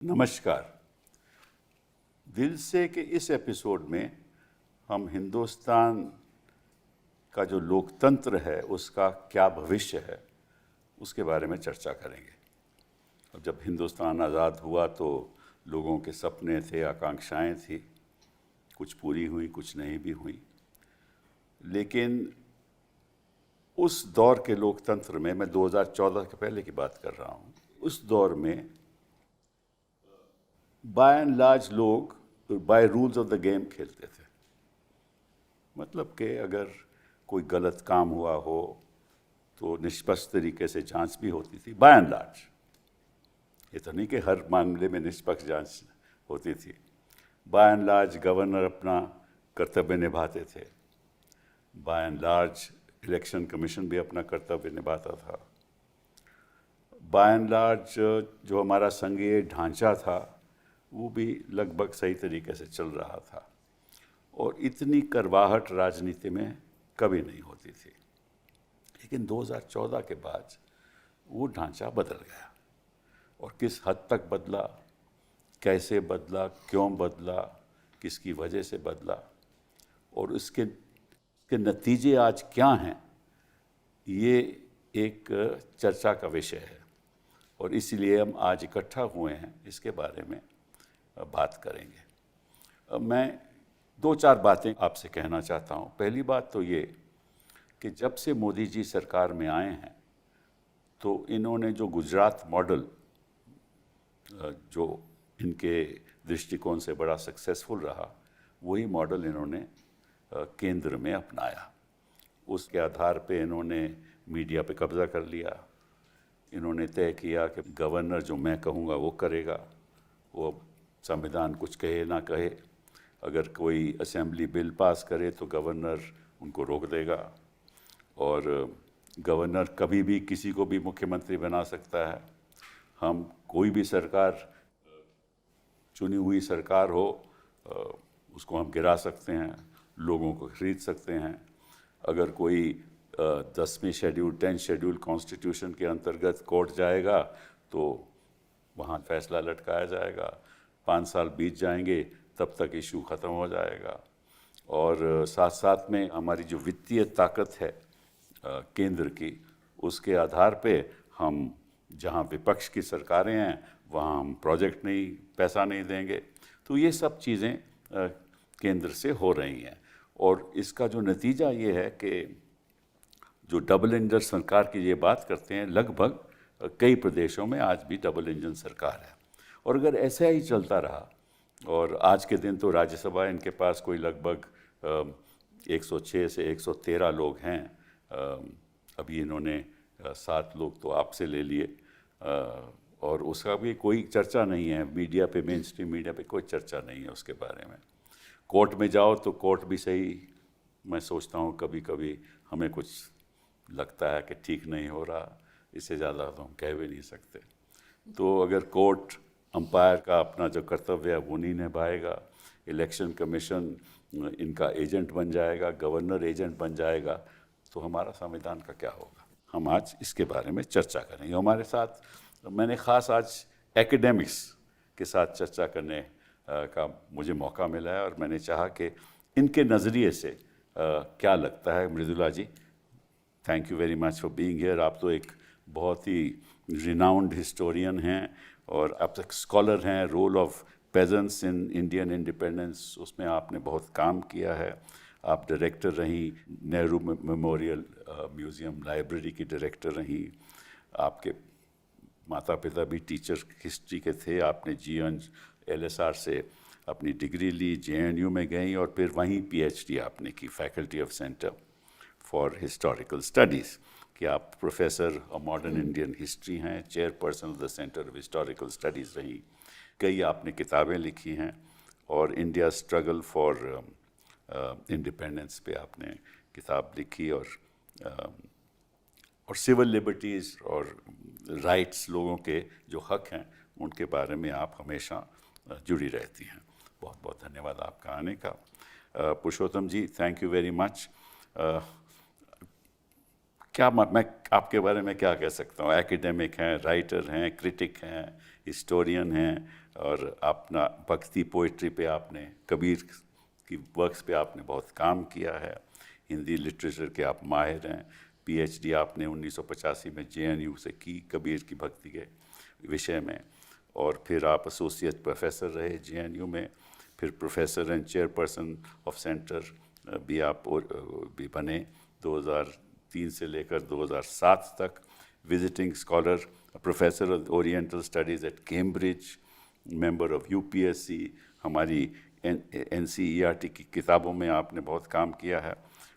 नमस्कार। दिल से के इस एपिसोड में हम हिंदुस्तान का जो लोकतंत्र है उसका क्या भविष्य है उसके बारे में चर्चा करेंगे। अब जब हिंदुस्तान आज़ाद हुआ तो लोगों के सपने थे, आकांक्षाएं थी, कुछ पूरी हुई, कुछ नहीं भी हुई। लेकिन उस दौर के लोकतंत्र में, मैं 2014 के पहले की बात कर रहा हूँ, उस दौर में बाय एंड लार्ज लोग by rules of the game खेलते थे। मतलब कि अगर कोई गलत काम हुआ हो तो निष्पक्ष तरीके से जांच भी होती थी, बाय एंड लार्ज। ये तो नहीं कि हर मामले में निष्पक्ष जांच होती थी। बाय एंड लार्ज गवर्नर अपना कर्तव्य निभाते थे। By and large election commission भी अपना कर्तव्य निभाता था। बाय एंड लार्ज जो हमारा संघीय ढांचा था वो भी लगभग सही तरीके से चल रहा था, और इतनी करवाहट राजनीति में कभी नहीं होती थी। लेकिन 2014 के बाद वो ढांचा बदल गया, और किस हद तक बदला, कैसे बदला, क्यों बदला, किसकी वजह से बदला, और उसके नतीजे आज क्या हैं, ये एक चर्चा का विषय है। और इसलिए हम आज इकट्ठा हुए हैं, इसके बारे में बात करेंगे। मैं दो चार बातें आपसे कहना चाहता हूँ। पहली बात तो ये कि जब से मोदी जी सरकार में आए हैं तो इन्होंने जो गुजरात मॉडल, जो इनके दृष्टिकोण से बड़ा सक्सेसफुल रहा, वही मॉडल इन्होंने केंद्र में अपनाया। उसके आधार पे इन्होंने मीडिया पे कब्जा कर लिया। इन्होंने तय किया कि गवर्नर जो मैं कहूँगा वो करेगा। वो संविधान कुछ कहे ना कहे, अगर कोई असेंबली बिल पास करे तो गवर्नर उनको रोक देगा, और गवर्नर कभी भी किसी को भी मुख्यमंत्री बना सकता है। हम कोई भी सरकार, चुनी हुई सरकार हो, उसको हम गिरा सकते हैं, लोगों को खरीद सकते हैं। अगर कोई 10वीं शेड्यूल, 10th शेड्यूल कॉन्स्टिट्यूशन के अंतर्गत कोर्ट जाएगा तो वहाँ फैसला लटकाया जाएगा। 5 साल बीत जाएंगे, तब तक इशू ख़त्म हो जाएगा। और साथ साथ में हमारी जो वित्तीय ताकत है केंद्र की, उसके आधार पे हम, जहाँ विपक्ष की सरकारें हैं वहाँ हम प्रोजेक्ट नहीं, पैसा नहीं देंगे। तो ये सब चीज़ें केंद्र से हो रही हैं, और इसका जो नतीजा ये है कि जो डबल इंजन सरकार की ये बात करते हैं, लगभग कई प्रदेशों में आज भी डबल इंजन सरकार है। और अगर ऐसा ही चलता रहा, और आज के दिन तो राज्यसभा इनके पास कोई लगभग 106 से 113 लोग हैं। अभी इन्होंने 7 लोग तो आपसे ले लिए, और उसका भी कोई चर्चा नहीं है मीडिया पे, मेन स्ट्रीम मीडिया पे कोई चर्चा नहीं है उसके बारे में। कोर्ट में जाओ तो कोर्ट भी सही, मैं सोचता हूँ कभी कभी हमें कुछ लगता है कि ठीक नहीं हो रहा, इससे ज़्यादा तो हम कह भी नहीं सकते। तो अगर कोर्ट अंपायर का अपना जो कर्तव्य है वो नहीं निभाएगा, इलेक्शन कमीशन इनका एजेंट बन जाएगा, गवर्नर एजेंट बन जाएगा, तो हमारा संविधान का क्या होगा। हम आज इसके बारे में चर्चा करेंगे। हमारे साथ मैंने ख़ास आज एकेडमिक्स के साथ चर्चा करने का मुझे मौका मिला है, और मैंने चाहा कि इनके नज़रिए से क्या लगता है। Mridula ji, thank you very much for being here. आप तो एक बहुत ही रिनाउंड हिस्टोरियन हैं, और आप एक स्कॉलर हैं। Role of pageants in Indian independence, उसमें आपने बहुत काम किया है। आप डायरेक्टर रहीं, नेहरू मेमोरियल म्यूज़ियम लाइब्रेरी की डायरेक्टर रहीं। आपके माता पिता भी टीचर हिस्ट्री के थे। आपने GNLSR से अपनी डिग्री ली, JNU में गई, और फिर वहीं PhD आपने की, faculty of centre for historical studies, कि आप प्रोफेसर मॉडर्न इंडियन हिस्ट्री हैं, chairperson of the centre of historical studies रही। कई आपने किताबें लिखी हैं, और इंडिया स्ट्रगल फॉर इंडिपेंडेंस पे आपने किताब लिखी, और सिविल लिबर्टीज़ और राइट्स, लोगों के जो हक हैं उनके बारे में आप हमेशा जुड़ी रहती हैं। बहुत बहुत धन्यवाद आपका आने का। पुरुषोत्तम जी, थैंक यू वेरी मच। क्या मैं आपके बारे में क्या कह सकता हूँ? एकेडमिक हैं, राइटर हैं, क्रिटिक हैं, हिस्टोरियन हैं, और अपना भक्ति पोइट्री पे आपने, कबीर की वर्क्स पे आपने बहुत काम किया है। हिंदी लिटरेचर के आप माहिर हैं। पीएचडी आपने 1985 में जेएनयू से की कबीर की भक्ति के विषय में, और फिर आप एसोसिएट प्रोफेसर रहे जेएनयू में, फिर professor and chairperson of centre भी आप भी बने 2003 से लेकर 2007 तक। Visiting scholar, professor of oriental studies eight Cambridge, member of UPSC. हमारी एनसीईआरटी की किताबों में आपने बहुत काम किया है।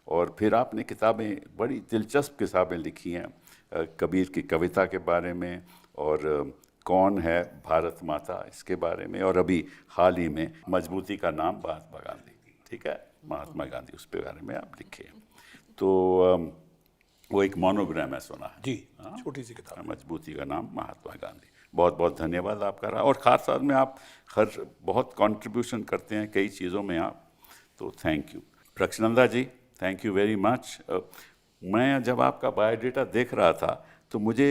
और फिर आपने किताबें, बड़ी दिलचस्प किताबें लिखी हैं कबीर की कविता के बारे में, और कौन है भारत माता इसके बारे में, और अभी हाल ही में मजबूती का नाम महात्मा गांधी, ठीक है, महात्मा गांधी, उस पे बारे में आप लिखे। तो वो एक मोनोग्राम है, सुना है जी, छोटी सी किताब, मजबूती का नाम महात्मा गांधी। बहुत बहुत धन्यवाद आपका रहा, और ख़ास तौर में आप हर बहुत कंट्रीब्यूशन करते हैं कई चीज़ों में आप, तो thank you. Prakshananda ji, thank you very much. मैं जब आपका बायोडाटा देख रहा था तो मुझे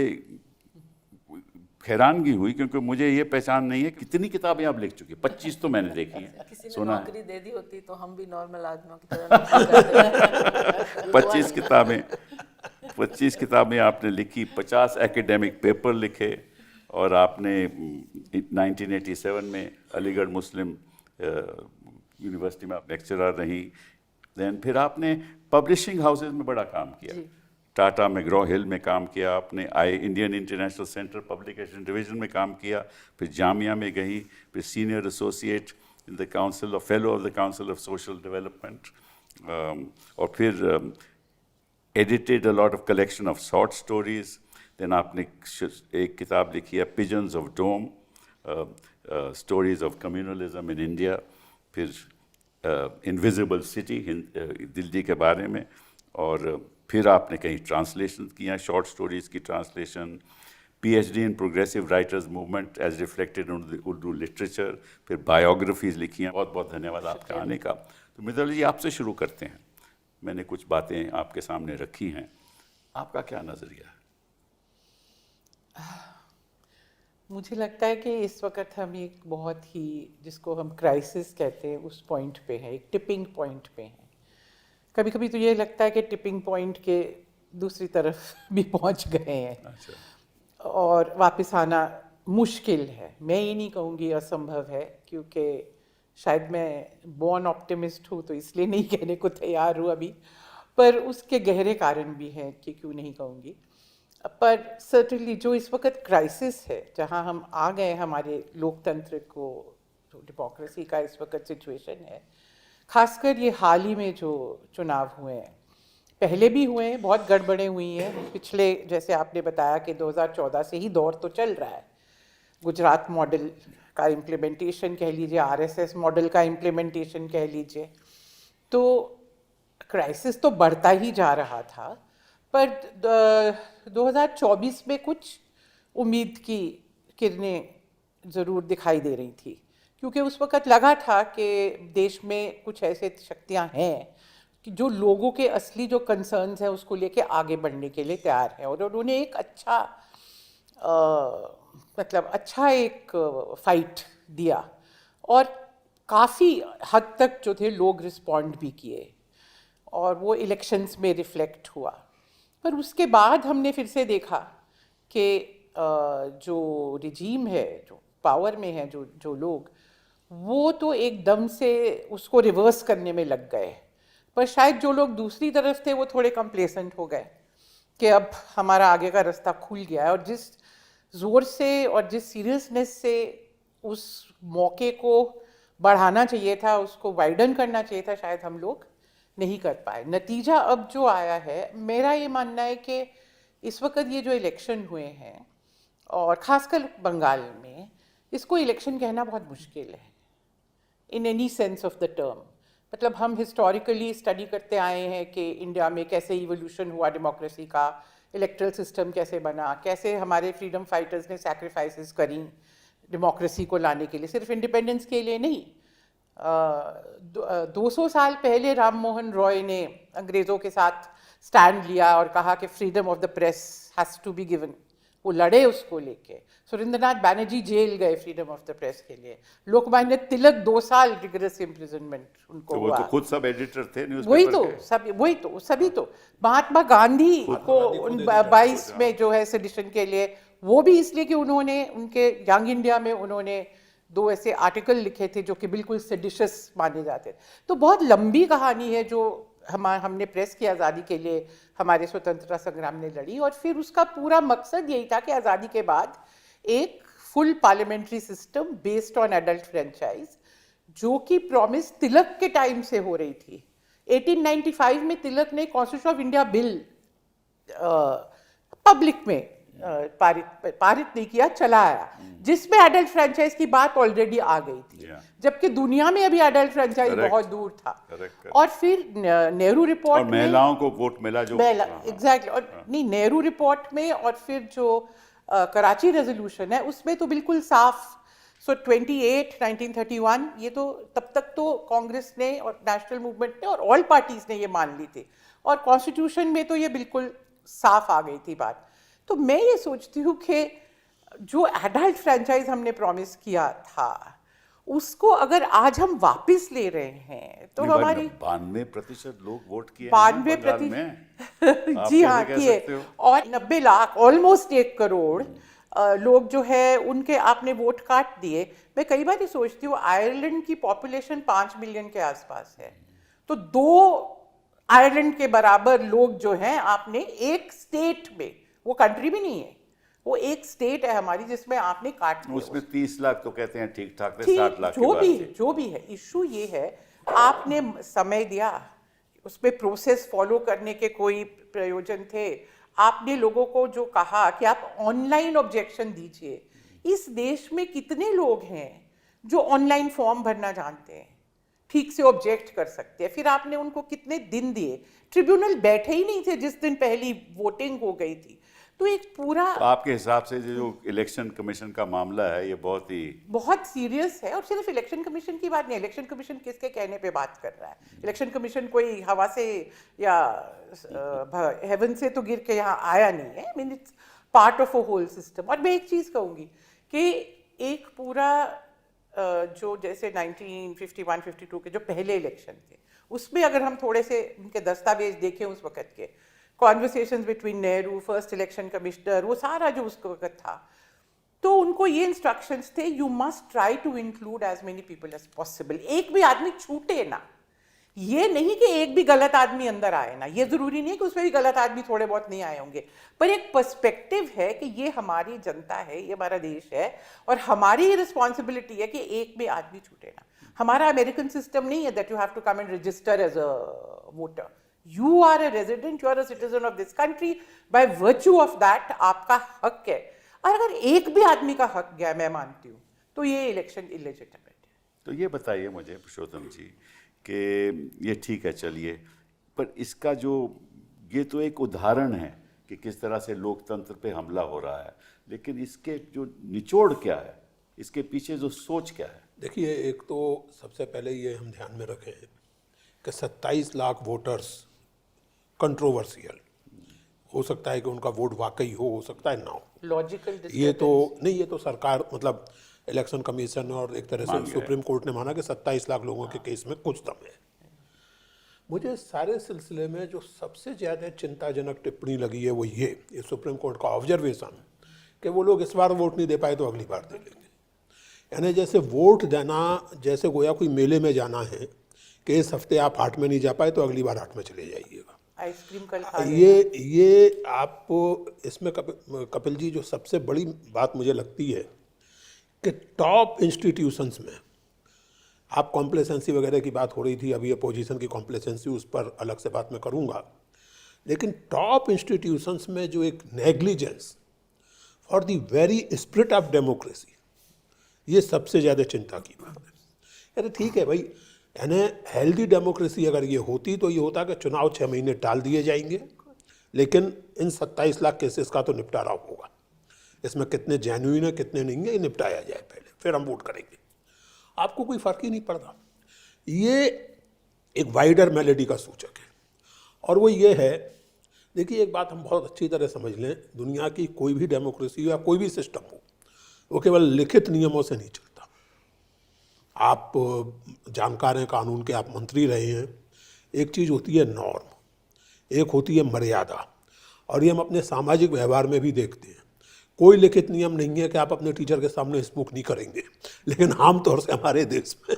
हैरानगी हुई, क्योंकि मुझे ये पहचान नहीं है कितनी किताबें आप लिख चुके। 25 तो मैंने देखी हैं, किसी ने सुना नौकरी दे दी होती तो हम भी नॉर्मल आदमियों की तरह नौकरी करते। 25 किताबें आपने लिखी, 50 एकेडमिक पेपर लिखे, और आपने 1987 में अलीगढ़ मुस्लिम यूनिवर्सिटी में आप लेक्चरर रही। देन फिर आपने पब्लिशिंग हाउसेज में बड़ा काम किया। टाटा मैग्रॉ हिल में काम किया आपने, Indian international centre publication division में काम किया, फिर जामिया में गई, फिर senior associate in the council of fellow of the council of social development, और फिर edited a lot of collection of short stories. Then आपने एक किताब लिखी है pigeons of dome, stories of communalism in India, फिर इनविजिबल सिटी दिल्ली के बारे में, और फिर आपने कहीं ट्रांसलेशन किया, शॉर्ट स्टोरीज़ की translation, PhD in progressive writers movement as reflected in the Urdu literature, फिर बायोग्राफीज़ लिखी हैं। बहुत बहुत धन्यवाद आपका आने का। तो मिताली जी, आपसे शुरू करते हैं। मैंने कुछ बातें आपके सामने रखी हैं, आपका क्या नज़रिया है? मुझे लगता है कि इस वक्त हम एक बहुत ही, जिसको हम क्राइसिस कहते हैं, उस पॉइंट पे हैं, एक टिपिंग पॉइंट पे हैं। कभी कभी तो ये लगता है कि टिपिंग पॉइंट के दूसरी तरफ भी पहुंच गए हैं। अच्छा। और वापस आना मुश्किल है। मैं ये नहीं कहूँगी असंभव है, क्योंकि शायद मैं बॉर्न ऑप्टिमिस्ट हूँ, तो इसलिए नहीं कहने को तैयार हूँ अभी, पर उसके गहरे कारण भी हैं कि क्यों नहीं कहूँगी। पर सर्टनली जो इस वक्त क्राइसिस है, जहाँ हम आ गए हमारे लोकतंत्र को, जो डेमोक्रेसी का इस वक्त सिचुएशन है, खासकर ये हाल ही में जो चुनाव हुए हैं, पहले भी हुए हैं, बहुत गड़बड़ें हुई हैं पिछले, जैसे आपने बताया कि 2014 से ही दौर तो चल रहा है। गुजरात मॉडल का इम्प्लीमेंटेशन कह लीजिए, आरएसएस मॉडल का इम्प्लीमेंटेशन कह लीजिए, तो क्राइसिस तो बढ़ता ही जा रहा था। पर 2024 में कुछ उम्मीद की किरणें ज़रूर दिखाई दे रही थी, क्योंकि उस वक़्त लगा था कि देश में कुछ ऐसे शक्तियां हैं कि जो लोगों के असली जो कंसर्न्स हैं उसको लेके आगे बढ़ने के लिए तैयार हैं, और उन्होंने एक अच्छा मतलब अच्छा एक फाइट दिया, और काफ़ी हद तक जो थे लोग रिस्पॉन्ड भी किए, और वो इलेक्शंस में रिफ्लेक्ट हुआ। पर उसके बाद हमने फिर से देखा कि जो रिजीम है, जो पावर में है, जो लोग, वो तो एकदम से उसको रिवर्स करने में लग गए। पर शायद जो लोग दूसरी तरफ थे वो थोड़े कंप्लेसेंट हो गए कि अब हमारा आगे का रास्ता खुल गया है, और जिस ज़ोर से और जिस सीरियसनेस से उस मौके को बढ़ाना चाहिए था, उसको वाइडन करना चाहिए था, शायद हम लोग नहीं कर पाए। नतीजा अब जो आया है, मेरा ये मानना है कि इस वक्त ये जो इलेक्शन हुए हैं, और ख़ासकर बंगाल में, इसको इलेक्शन कहना बहुत मुश्किल है in any sense of the term. मतलब हम हिस्टोरिकली स्टडी करते आए हैं कि इंडिया में कैसे इवोल्यूशन हुआ डेमोक्रेसी का, इलेक्ट्रल सिस्टम कैसे बना, कैसे हमारे फ्रीडम फाइटर्स ने सैक्रिफाइसेस करी डेमोक्रेसी को लाने के लिए, सिर्फ इंडिपेंडेंस के लिए नहीं। 200 साल पहले राम मोहन रॉय ने अंग्रेज़ों के साथ स्टैंड लिया और कहा कि freedom of the press has to be given, वो लड़े उसको लेके। सुरेंद्रनाथ बैनर्जी जेल गए फ्रीडम ऑफ द प्रेस के लिए। लोकमान्य तिलक 2 साल रिगरस इम्प्रिजनमेंट उनको तो वो हुआ। तो खुद सब एडिटर थे वही न्यूज़पेपर तो के। सभी तो महात्मा गांधी को उन 22 में जो है सेडिशन के लिए, वो भी इसलिए कि उन्होंने उनके यंग इंडिया में उन्होंने 2 ऐसे आर्टिकल लिखे थे जो कि बिल्कुल सेडिशस माने जाते। तो बहुत लंबी कहानी है जो हमने प्रेस की आज़ादी के लिए हमारे स्वतंत्रता संग्राम ने लड़ी, और फिर उसका पूरा मकसद यही था कि आज़ादी के बाद एक full parliamentary system based on adult franchise, जो कि प्रॉमिस तिलक के टाइम से हो रही थी। 1895 में तिलक ने constitution of India bill public में पारित नहीं किया, चलाया, जिसमें एडल्ट फ्रेंचाइज की बात ऑलरेडी आ गई थी, जबकि दुनिया में अभी एडल्ट फ्रेंचाइज बहुत दूर था। और फिर नेहरू रिपोर्ट और महिलाओं को वोट मिला जो एग्जैक्टली, और नहीं, नेहरू रिपोर्ट में और फिर जो कराची रेजोल्यूशन है उसमें तो बिल्कुल साफ। सो 28 1931, ये तो तब तक तो कांग्रेस ने और नेशनल मूवमेंट ने और ऑल पार्टीज ने ये मान ली थी, और कॉन्स्टिट्यूशन में तो ये बिल्कुल साफ आ गई थी बात। तो मैं ये सोचती हूँ कि जो एडल्ट फ्रेंचाइज हमने प्रॉमिस किया था, उसको अगर आज हम वापस ले रहे हैं तो हमारी 92% लोग वोट किए 92% जी हाँ किए, और 90 लाख ऑलमोस्ट 1 करोड़ लोग जो है उनके आपने वोट काट दिए। मैं कई बार ये सोचती हूँ, आयरलैंड की पॉपुलेशन 5 मिलियन के आसपास है, तो 2 आयरलैंड के बराबर लोग जो हैं आपने एक स्टेट में, वो कंट्री भी नहीं है, वो एक स्टेट है हमारी, जिसमें आपने काट दिया। उसमें 30 लाख तो कहते हैं ठीक ठाक थे, 60 लाख जो भी है, इशू ये है आपने समय दिया, उसमें प्रोसेस फॉलो करने के कोई प्रयोजन थे। आपने लोगों को जो कहा कि आप ऑनलाइन ऑब्जेक्शन दीजिए, इस देश में कितने लोग हैं जो ऑनलाइन फॉर्म भरना जानते हैं, ठीक से ऑब्जेक्ट कर सकते हैं? फिर आपने उनको कितने दिन दिए? ट्रिब्यूनल बैठे ही नहीं थे जिस दिन पहली वोटिंग हो गई थी। तो एक पूरा तो आपके हिसाब से जो इलेक्शन कमीशन का मामला है ये बहुत सीरियस है। और सिर्फ इलेक्शन कमीशन की बात नहीं, इलेक्शन कमीशन किसके कहने पे बात कर रहा है? इलेक्शन कमीशन कोई हवा से या हेवन से तो गिर के यहाँ आया नहीं है। I mean it's part of a whole system. और मैं एक चीज़ कहूँगी कि एक पूरा जो जैसे 1951-52 के जो पहले इलेक्शन थे, उसमें अगर हम थोड़े से उनके दस्तावेज देखें उस वक़्त के, conversations between Nehru, first election commissioner, वो सारा जो उस वक्त था, तो उनको ये इंस्ट्रक्शंस थे, you must try to include as many people as possible. एक भी आदमी छूटे ना, ये नहीं कि एक भी गलत आदमी अंदर आए ना, ये जरूरी नहीं कि उसमें भी गलत आदमी थोड़े बहुत नहीं आए होंगे, पर एक पर्सपेक्टिव है कि ये हमारी जनता है, ये हमारा देश है, और हमारी ये रिस्पॉन्सिबिलिटी है कि एक भी आदमी छूटे ना। हमारा अमेरिकन सिस्टम नहीं है that you have to come and register as a voter. You are a resident, you are a citizen of this country. By virtue of that, आपका हक है। और अगर एक भी आदमी का हक गया, मैं मानती हूँ, तो ये इलेक्शन इलेजिटिमेट है। तो ये बताइए मुझे पुरुषोत्तम जी कि ये ठीक है, चलिए, पर इसका जो ये तो एक उदाहरण है कि किस तरह से लोकतंत्र पे हमला हो रहा है, लेकिन इसके जो निचोड़ क्या है, इसके पीछे जो सोच क्या है? देखिए, एक तो सबसे पहले ये हम ध्यान में रखें कि 27 लाख वोटर्स कंट्रोवर्शियल हो सकता है कि उनका वोट वाकई हो सकता है ना हो, लॉजिकल ये तो नहीं, ये तो सरकार मतलब इलेक्शन कमीशन और एक तरह से सुप्रीम कोर्ट ने माना कि 27 लाख लोगों के केस में कुछ दम है। मुझे सारे सिलसिले में जो सबसे ज़्यादा चिंताजनक टिप्पणी लगी है वो ये सुप्रीम कोर्ट का ऑब्जर्वेशन कि वो लोग इस बार वोट नहीं दे पाए तो अगली बार दे लेंगे। यानी जैसे वोट देना जैसे गोया कोई मेले में जाना है कि इस हफ्ते आप हाट में नहीं जा पाए तो अगली बार हाट में चले जाइएगा। आइसक्रीम कल खा ये आप इसमें कपिल जी जो सबसे बड़ी बात मुझे लगती है कि टॉप इंस्टीट्यूशंस में आप कॉम्प्लेसेंसी वगैरह की बात हो रही थी, अभी अपोजिशन की कॉम्प्लेसेंसी उस पर अलग से बात मैं करूंगा, लेकिन टॉप इंस्टीट्यूशंस में जो एक negligence for the very spirit of democracy, ये सबसे ज़्यादा चिंता की बात है। अरे ठीक है भाई, यानी हेल्दी डेमोक्रेसी अगर ये होती तो ये होता कि चुनाव 6 महीने टाल दिए जाएंगे, लेकिन इन 27 लाख केसेस का तो निपटारा होगा, इसमें कितने जेन्युइन है कितने नहीं है ये निपटाया जाए पहले, फिर हम वोट करेंगे। आपको कोई फ़र्क ही नहीं पड़ता। ये एक वाइडर मेलेडी का सूचक है, और वो ये है देखिए, एक बात हम बहुत अच्छी तरह समझ लें, दुनिया की कोई भी डेमोक्रेसी हो या कोई भी सिस्टम हो, वो केवल लिखित नियमों से नहीं चलता। आप जानकार हैं कानून के, आप मंत्री रहे हैं। एक चीज़ होती है नॉर्म, एक होती है मर्यादा, और ये हम अपने सामाजिक व्यवहार में भी देखते हैं। कोई लिखित नियम नहीं है कि आप अपने टीचर के सामने स्मोक नहीं करेंगे, लेकिन आमतौर से हमारे देश में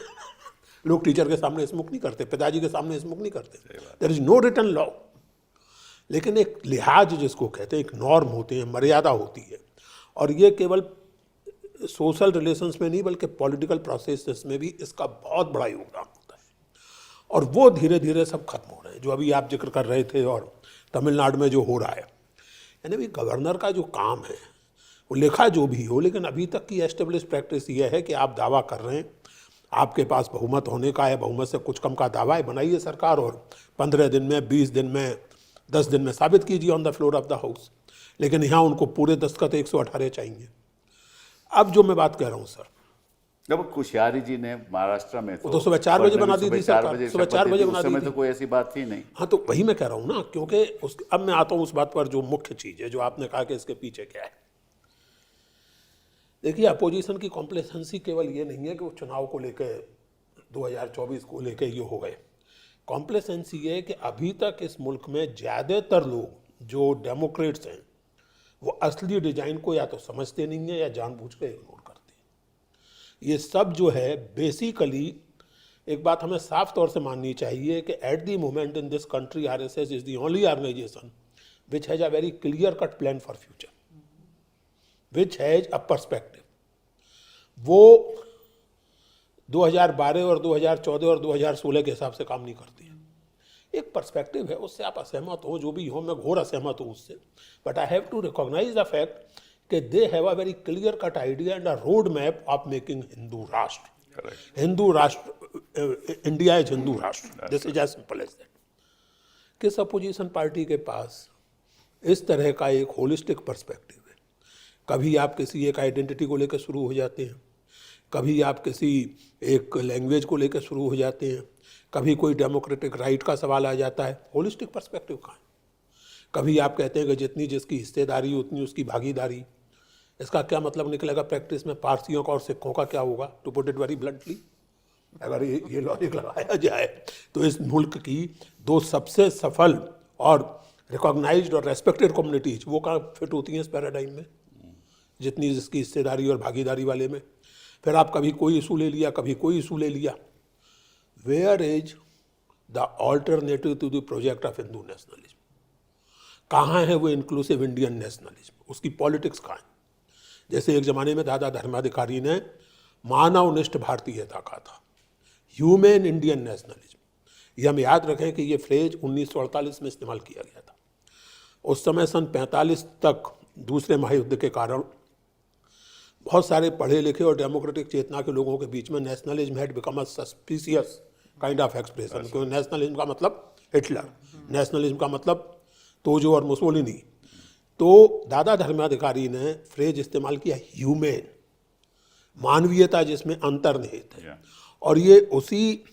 लोग टीचर के सामने स्मोक नहीं करते, पिताजी के सामने स्मोक नहीं करते। There is no written law, लेकिन एक लिहाज जिसको कहते हैं, एक नॉर्म होते हैं, मर्यादा होती है। और ये केवल सोशल रिलेशंस में नहीं बल्कि पॉलिटिकल प्रोसेसेस में भी इसका बहुत बड़ा योगदान होता है। और वो धीरे धीरे सब खत्म हो रहे हैं, जो अभी आप जिक्र कर रहे थे, और तमिलनाडु में जो हो रहा है। यानी भी गवर्नर का जो काम है, वो लिखा जो भी हो, लेकिन अभी तक की एस्टेब्लिश प्रैक्टिस ये है कि आप दावा कर रहे हैं, आपके पास बहुमत होने का है, बहुमत से कुछ कम का दावा है, बनाइए सरकार और 15 दिन में, 20 दिन में, 10 दिन में साबित कीजिए on the floor of the house. लेकिन यहाँ उनको पूरे दस्तखत 118 चाहिए। अब जो मैं बात कह रहा हूँ सर, जब कुशियारी जी ने महाराष्ट्र में वो तो सुबह 4 बजे बना दी थी सरकार, सुबह 4 बजे बना दी समय थी। तो कोई ऐसी बात थी नहीं। हाँ, तो वही मैं कह रहा हूँ ना, क्योंकि अब मैं आता हूँ उस बात पर जो मुख्य चीज़ है, जो आपने कहा कि इसके पीछे क्या है। देखिए, अपोजिशन की कॉम्प्लेसेंसी केवल ये नहीं है कि वो चुनाव को लेकर 2024 को लेकर ये हो गए। कॉम्प्लेसेंसी ये है कि अभी तक इस मुल्क में ज़्यादातर लोग जो डेमोक्रेट्स हैं, वो असली डिजाइन को या तो समझते नहीं है या जानबूझ कर इग्नोर करते हैं। ये सब जो है बेसिकली, एक बात हमें साफ तौर से माननी चाहिए कि at the moment in this country RSS is the only organisation which has a very clear cut plan for future, which has a perspective. वो 2012 और 2014 और 2016 के हिसाब से काम नहीं करती है। एक पर्सपेक्टिव है, उससे आप असहमत हो, जो भी हो, मैं घोर असहमत हूँ उससे, but I have to recognize the fact कि they have a very clear cut idea and a road map of making Hindu Rashtra. Hindu Rashtra, India is Hindu Rashtra, this is as simple as that. किस अपोजिशन पार्टी के पास इस तरह का एक होलिस्टिक पर्सपेक्टिव है? कभी आप किसी एक आइडेंटिटी को लेकर शुरू हो जाते हैं, कभी आप किसी एक लैंग्वेज को लेकर शुरू हो जाते हैं, कभी कोई डेमोक्रेटिक राइट का सवाल आ जाता है। होलिस्टिक पर्सपेक्टिव कहाँ है? कभी आप कहते हैं कि जितनी जिसकी हिस्सेदारी उतनी उसकी भागीदारी। इसका क्या मतलब निकलेगा प्रैक्टिस में? पारसियों का और सिखों का क्या होगा? To put it very bluntly, अगर ये लॉजिक लगाया जाए तो इस मुल्क की 2 सबसे सफल और रिकॉग्नाइज्ड और रेस्पेक्टेड कम्युनिटीज, वो कहाँ फिट होती हैं इस पैराडाइम में, जितनी जिसकी हिस्सेदारी और भागीदारी वाले में? फिर आप कभी कोई इशू ले लिया, कभी कोई इशू ले लिया। Where is the alternative to the project of Hindu nationalism? कहाँ है वो इंक्लूसिव इंडियन नेशनलिज्म? उसकी पॉलिटिक्स कहाँ है? जैसे एक ज़माने में दादा धर्माधिकारी ने मानवनिष्ठ भारतीयता कहा था, ह्यूमन इंडियन नेशनलिज्म। ये हम याद रखें कि ये फ्रेज 1948 में इस्तेमाल किया गया था। उस समय सन 45 तक दूसरे महायुद्ध के कारण बहुत सारे पढ़े लिखे और डेमोक्रेटिक चेतना के लोगों के बीच में nationalism had become a suspicious kind of expression. क्योंकि नेशनलिज्म का मतलब हिटलर, नेशनलिज्म का मतलब तोजो और मुसोलिनी। तो दादा धर्माधिकारी ने फ्रेज इस्तेमाल किया ह्यूमन, मानवीयता जिसमें अंतर्निहित है। और ये उसी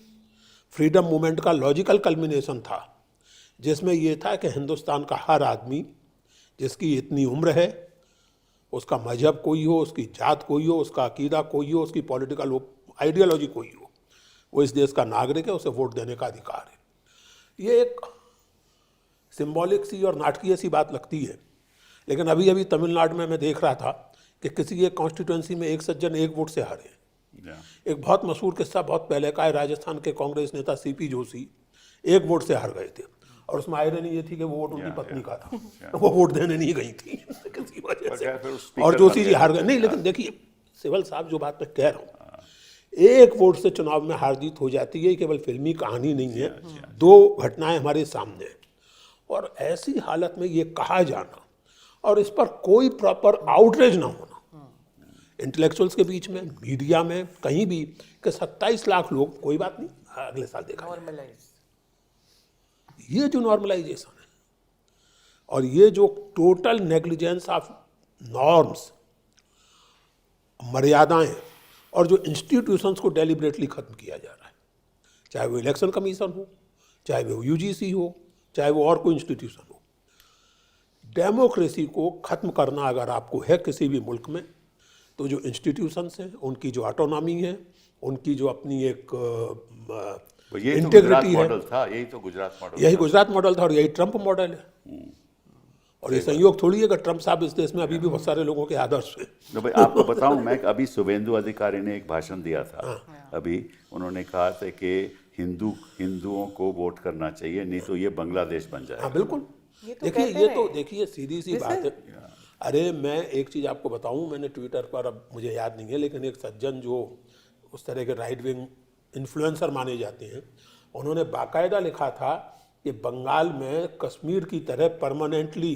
फ्रीडम मूवमेंट का लॉजिकल कल्मिनेशन था, जिसमें ये था कि हिंदुस्तान का हर आदमी जिसकी इतनी उम्र है, उसका मजहब कोई हो, उसकी जात कोई हो, उसका अकीदा कोई हो, उसकी पॉलिटिकल आइडियोलॉजी कोई हो, वो इस देश का नागरिक है, उसे वोट देने का अधिकार है। ये एक सिंबॉलिक सी और नाटकीय सी बात लगती है, लेकिन अभी अभी तमिलनाडु में मैं देख रहा था कि किसी एक कॉन्स्टिट्यूंसी में एक सज्जन 1 वोट से हारे। एक बहुत मशहूर किस्सा बहुत पहले का है, राजस्थान के कांग्रेस नेता सीपी जोशी 1 वोट से हार गए थे, और उसमें आयरनी ये थी कि वो वोट उनकी पत्नी का था। वो वोट देने नहीं गई थी किसी वजह से, और जोशी जी हार गए। नहीं, लेकिन देखिए सिवल साहब, जो बात मैं कह रहा हूँ, 1 वोट से चुनाव में हार जीत हो जाती है, केवल फिल्मी कहानी नहीं है। 2 घटनाएं हमारे सामने हैं, और ऐसी हालत में ये कहा जाना और इस पर कोई प्रॉपर आउटरीच ना होना इंटेलेक्चुअल्स के बीच में, मीडिया में, कहीं भी, कि 27 लाख लोग, कोई बात नहीं, अगले साल देखा जाएगा। ये जो नॉर्मलाइजेशन है और ये जो टोटल नेग्लिजेंस ऑफ नॉर्म्स, मर्यादाएं, और जो इंस्टीट्यूशंस को डेलिबरेटली खत्म किया जा रहा है, चाहे वो इलेक्शन कमीशन हो, चाहे वो यूजीसी हो, चाहे वो और कोई इंस्टीट्यूशन हो, डेमोक्रेसी को ख़त्म करना अगर आपको है किसी भी मुल्क में, तो जो इंस्टीट्यूशंस हैं, उनकी जो ऑटोनॉमी है, उनकी जो अपनी एक यही तो गुजरात इंटीग्रिटी है, मॉडल था, यही तो गुजरात मॉडल यही था। गुजरात मॉडल था और यही ट्रंप मॉडल है। और ये संयोग थोड़ी है कि ट्रंप साहब इस देश में अभी भी बहुत सारे लोगों के आदर्श हैं। तो भाई आपको बताऊं, मैं अभी शुभेंदु अधिकारी ने एक भाषण दिया था अभी, उन्होंने कहा था कि हिंदुओं को वोट करना चाहिए, नहीं तो ये बांग्लादेश बन जाए। हाँ बिल्कुल। ये तो देखिए कहते ये रहे। तो देखिए सीधी सी बात है। अरे मैं एक चीज़ आपको बताऊं, मैंने ट्विटर पर, अब मुझे याद नहीं है, लेकिन एक सज्जन जो उस तरह के राइट विंग इन्फ्लुएंसर माने जाते हैं, उन्होंने बाकायदा लिखा था कि बंगाल में कश्मीर की तरह परमानेंटली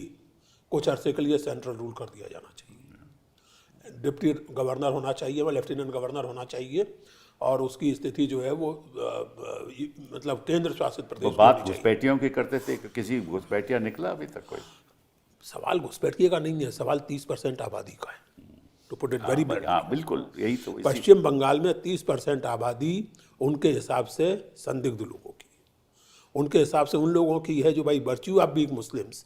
कुछ अरसे के लिए सेंट्रल रूल कर दिया जाना चाहिए, डिप्टी गवर्नर होना चाहिए व लेफ्टिनेंट गवर्नर होना चाहिए, और उसकी स्थिति जो है वो मतलब केंद्र शासित वो प्रदेश बात होनी चाहिए। घुसपैठियों की करते थे, किसी घुसपैठिया निकला अभी तक कोई? सवाल घुसपैठिए का नहीं है, सवाल 30% आबादी का है, to put it very bluntly. हाँ बिल्कुल, यही तो पश्चिम बंगाल में 30% आबादी उनके हिसाब से संदिग्ध लोगों की, उनके हिसाब से उन लोगों की है जो भाई वर्च्यू ऑफ बीइंग मुस्लिम्स,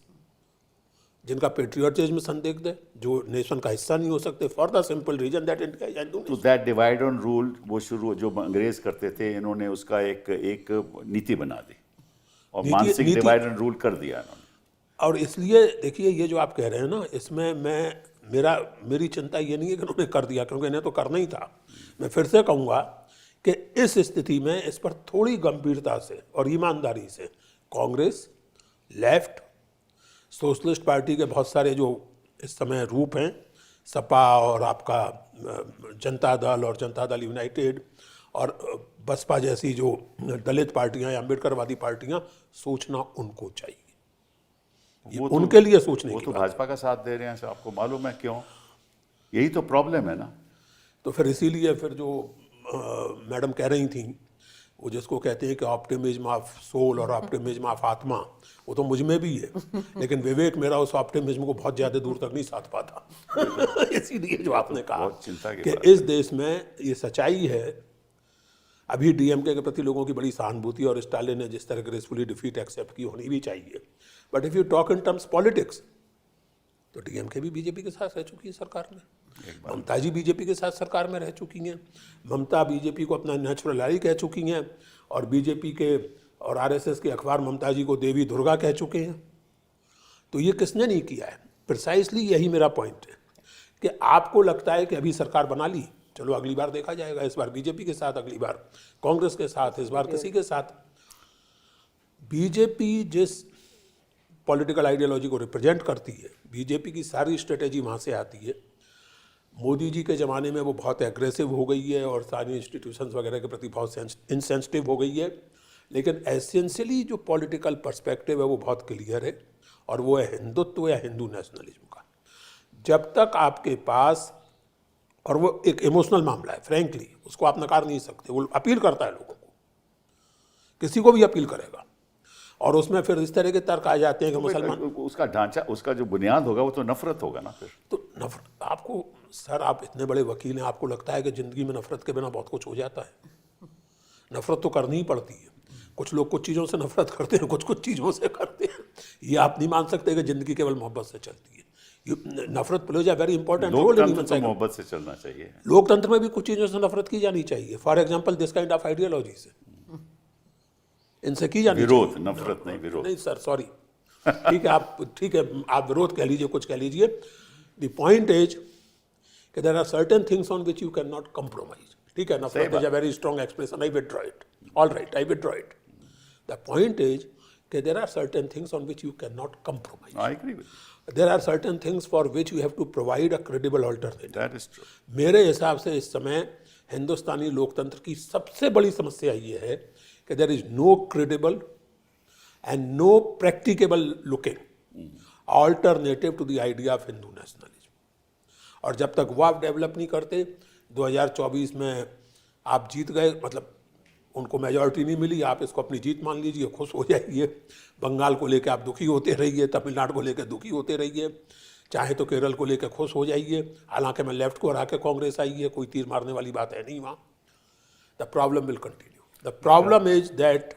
जिनका पेट्रियटिज्म संदिग्ध है, जो नेशन का हिस्सा नहीं हो सकते, for the simple reason that India is Hindu तो दैट डिवाइड ऑन रूल वो शुरू जो अंग्रेज करते थे, इन्होंने उसका एक नीति बना दी और मानसिक डिवाइड एंड रूल कर दिया इन्होंने। और इसलिए देखिए ये जो आप कह रहे हैं ना, इसमें मेरी चिंता ये नहीं है कि उन्होंने कर दिया, क्योंकि इन्हें तो करना ही था। मैं फिर से कहूँगा कि इस स्थिति में इस पर थोड़ी गंभीरता से और ईमानदारी से कांग्रेस, लेफ्ट, सोशलिस्ट पार्टी के बहुत सारे जो इस समय रूप हैं, सपा और आपका जनता दल और जनता दल यूनाइटेड और बसपा जैसी जो दलित पार्टियां या अम्बेडकरवादी पार्टियां, सोचना उनको चाहिए। वो तो, उनके लिए सोचने वो की तो बात। भाजपा का साथ दे रहे हैं, आपको मालूम है क्यों? यही तो प्रॉब्लम है ना। तो फिर इसीलिए फिर जो मैडम कह रही थी, वो जिसको कहते हैं कि ऑप्टिमिज्म ऑफ सोल और ऑप्टिमिज्म ऑफ आत्मा, वो तो मुझ में भी है, लेकिन विवेक मेरा उस ऑप्टिमिज्म को बहुत ज़्यादा दूर तक नहीं साध पाता। इसीलिए जो आपने कहा बहुत चिंता की कि बात इस देश में ये सच्चाई है, अभी डीएमके के प्रति लोगों की बड़ी सहानुभूति और स्टालिन ने जिस तरह ग्रेसफुली डिफीट एक्सेप्ट की होनी भी चाहिए, but if you talk in terms politics, तो डीएमके भी बीजेपी के साथ रह चुकी है सरकार में, ममता जी बीजेपी के साथ सरकार में रह चुकी हैं, ममता बीजेपी को अपना नेचुरल एली कह चुकी हैं, और बीजेपी के और आरएसएस के अखबार ममता जी को देवी दुर्गा कह चुके हैं। तो ये किसने नहीं किया है? प्रिसाइसली यही मेरा पॉइंट है कि आपको लगता है कि अभी सरकार बना ली, चलो अगली बार देखा जाएगा, इस बार बीजेपी के साथ, अगली बार कांग्रेस के साथ, इस बार किसी के साथ। बीजेपी जिस पॉलिटिकल आइडियोलॉजी को रिप्रेजेंट करती है, बीजेपी की सारी स्ट्रेटेजी वहाँ से आती है। मोदी जी के ज़माने में वो बहुत एग्रेसिव हो गई है और सारी इंस्टीट्यूशंस वगैरह के प्रति बहुत इनसेंसिटिव हो गई है, लेकिन एसेंशियली जो पॉलिटिकल पर्सपेक्टिव है वो बहुत क्लियर है, और वो है हिंदुत्व या हिंदू नेशनलिज्म का। जब तक आपके पास, और वो एक इमोशनल मामला है, फ्रैंकली उसको आप नकार नहीं सकते, वो अपील करता है लोगों को, किसी को भी अपील करेगा, और उसमें फिर इस तरह के तर्क आ जाते हैं कि मुसलमान, उसका ढांचा, उसका जो बुनियाद होगा वो तो नफरत होगा ना। फिर तो नफरत आपको, सर आप इतने बड़े वकील हैं, आपको लगता है कि ज़िंदगी में नफरत के बिना बहुत कुछ हो जाता है? नफरत तो करनी ही पड़ती है। कुछ लोग कुछ चीज़ों से नफरत करते हैं, कुछ कुछ चीज़ों से करते हैं। ये आप नहीं मान सकते कि ज़िंदगी केवल मोहब्बत से चलती है। नफरत plays a very important role in human लोकतंत्र तो साइकोलॉजी। मोहब्बत से चलना चाहिए। लोकतंत्र में भी कुछ चीज़ों से नफरत की जानी चाहिए, for example this kind of ideology से, इनसे की जानी विरोध, चाहिए। नफरत नहीं, विरोध। नहीं सर, सॉरी, ठीक है आप विरोध कह लीजिए, कुछ कह लीजिए। द पॉइंट इज कि there are certain things on which you can not compromise. ठीक है, नफरत is a very strong expression, I withdraw it, all right, I withdraw it. The point is कि there are certain things on which you can not compromise. I agree with there are certain things for which you have to provide a credible alternative. That is true. मेरे हिसाब से इस समय हिंदुस्तानी लोकतंत्र की सबसे बड़ी समस्या ये है कि there is no credible and no practicable looking alternative to the idea of Hindu nationalism. और जब तक वो आप डेवलप नहीं करते, 2024 में आप जीत गए, मतलब उनको मेजॉरिटी नहीं मिली, आप इसको अपनी जीत मान लीजिए, खुश हो जाइए। बंगाल को लेकर आप दुखी होते रहिए, तमिलनाडु को लेकर दुखी होते रहिए, चाहे तो केरल को लेकर खुश हो जाइए। हालांकि मैं लेफ्ट को हरा के कांग्रेस आई है, कोई तीर मारने वाली बात है नहीं वहाँ। The problem will continue. The problem is that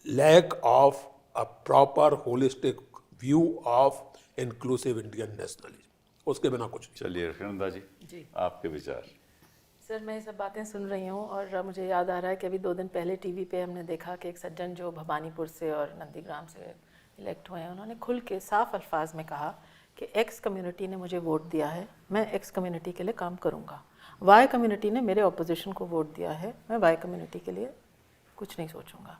lack of a proper holistic view of inclusive Indian nationalism. उसके बिना कुछ नहीं। चलिए रखनंदा जी, जी। आपके विचार। सर मैं ये सब बातें सुन रही हूँ और मुझे याद आ रहा है कि अभी 2 दिन पहले टीवी पे हमने देखा कि एक सज्जन जो भवानीपुर से और नंदीग्राम से इलेक्ट हुए हैं, उन्होंने खुल के साफ अल्फाज में कहा कि एक्स कम्युनिटी ने मुझे वोट दिया है, मैं एक्स कम्युनिटी के लिए काम करूँगा। वाई कम्युनिटी ने मेरे ऑपोजिशन को वोट दिया है, मैं वाई कम्युनिटी के लिए कुछ नहीं सोचूंगा।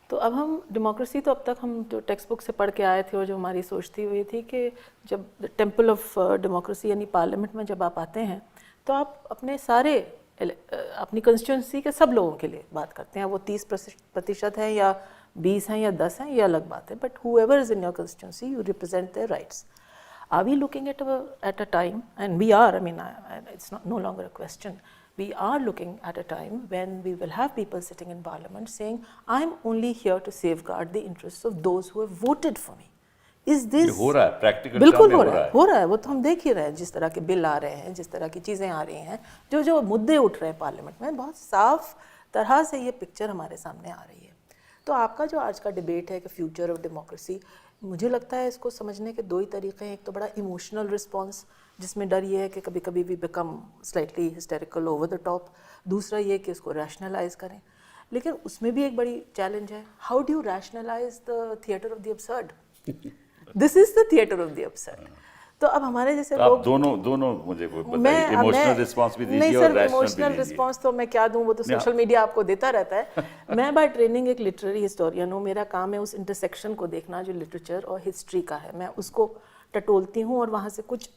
तो अब हम डेमोक्रेसी, तो अब तक हम जो टेक्स्ट बुक से पढ़ के आए थे और जो हमारी सोच थी हुई थी कि जब टेम्पल ऑफ डेमोक्रेसी यानी पार्लियामेंट में जब आप आते हैं तो आप अपने सारे अपनी कंस्टिट्यूंसी के सब लोगों के लिए बात करते हैं। वो 30% है या 20 हैं या 10 हैं, ये अलग बात है, but whoever is in your constituency, you represent their rights. Are we looking at a time, and we are, I mean, it's no longer a question, we are looking at a time when we will have people sitting in parliament saying, I'm only here to safeguard the interests of those who have voted for me. Is this ये हो रहा है, practical बिल्कुल हो रहा है, वो तो हम देख ही रहे हैं। जिस तरह के बिल आ रहे हैं, जिस तरह की चीज़ें आ रही हैं, जो मुद्दे उठ रहे हैं पार्लियामेंट में, बहुत साफ तरह से ये पिक्चर हमारे सामने आ रही है। तो आपका जो आज का डिबेट है कि फ्यूचर ऑफ डेमोक्रेसी, मुझे लगता है इसको समझने के 2 ही तरीके हैं। एक तो बड़ा इमोशनल रिस्पॉन्स, जिसमें डर ये है कि कभी कभी we become slightly hysterical over the top. दूसरा ये कि इसको रैशनलाइज करें, लेकिन उसमें भी एक बड़ी चैलेंज है, how do you rationalise the theatre of the absurd. This is the theatre of the absurd. तो अब हमारे जैसे तो लोग, आप दोनों मुझे कोई बताइए, इमोशनल रिस्पांस भी नहीं दीजिए और सर, रैशनल भी इमोशनल दीजिए। रिस्पांस तो मैं क्या दूं, वो तो सोशल मीडिया आपको देता रहता है। मैं बाय ट्रेनिंग एक लिटरेरी हिस्टोरियन हूँ। मेरा काम है उस इंटरसेक्शन को देखना जो लिटरेचर और हिस्ट्री का है। मैं उसको टटोलती हूँ और वहाँ से कुछ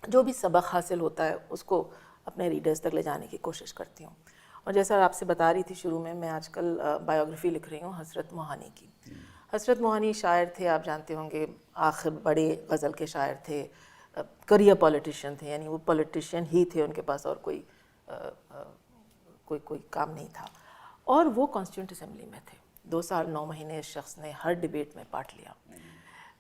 जो भी सबक हासिल होता है उसको अपने रीडर्स तक ले जाने की कोशिश करती हूँ। और जैसा आपसे बता रही थी शुरू में, मैं आजकल बायोग्राफी लिख रही हूँ हसरत मोहानी की। हसरत मोहानी शायर थे, आप जानते होंगे, आखिर बड़े गज़ल के शायर थे, करियर पॉलिटिशियन थे, यानी वो पॉलिटिशियन ही थे, उनके पास और कोई काम नहीं था। और वो कॉन्स्टिट्यूंट असेंबली में थे। 2 साल 9 महीने इस शख्स ने हर डिबेट में पार्ट लिया।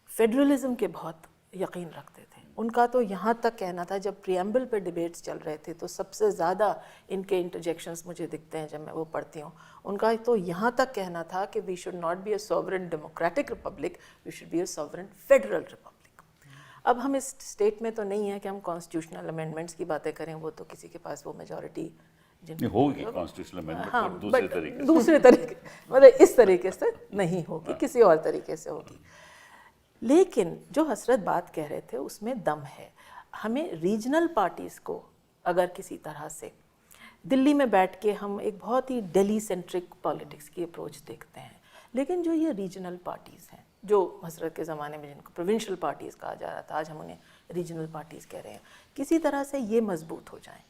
फेडरलिज्म के बहुत यकीन रखते थे। उनका तो यहाँ तक कहना था, जब प्रियम्बल पे डिबेट्स चल रहे थे तो सबसे ज़्यादा इनके इंटरजेक्शंस मुझे दिखते हैं जब मैं वो पढ़ती हूँ। उनका तो यहाँ तक कहना था कि we should not be a sovereign democratic republic, we should be a sovereign federal republic. अब हम इस स्टेट में तो नहीं है कि हम कॉन्स्टिट्यूशनल अमेंडमेंट्स की बातें करें, वो तो किसी के पास वो मेजॉरिटी होगी कॉन्स्टिट्यूशनल अमेंडमेंट, हाँ, पर दूसरे तरीके दूसरे तरीके, मतलब इस तरीके से नहीं होगी, किसी और तरीके से होगी। लेकिन जो हसरत बात कह रहे थे उसमें दम है। हमें रीजनल पार्टीज़ को अगर किसी तरह से दिल्ली में बैठ के हम एक बहुत ही दिल्ली सेंट्रिक पॉलिटिक्स की अप्रोच देखते हैं, लेकिन जो ये रीजनल पार्टीज़ हैं, जो हसरत के ज़माने में जिनको प्रोविंशियल पार्टीज़ कहा जा रहा था, आज हम उन्हें रीजनल पार्टीज़ कह रहे हैं, किसी तरह से ये मजबूत हो जाएं।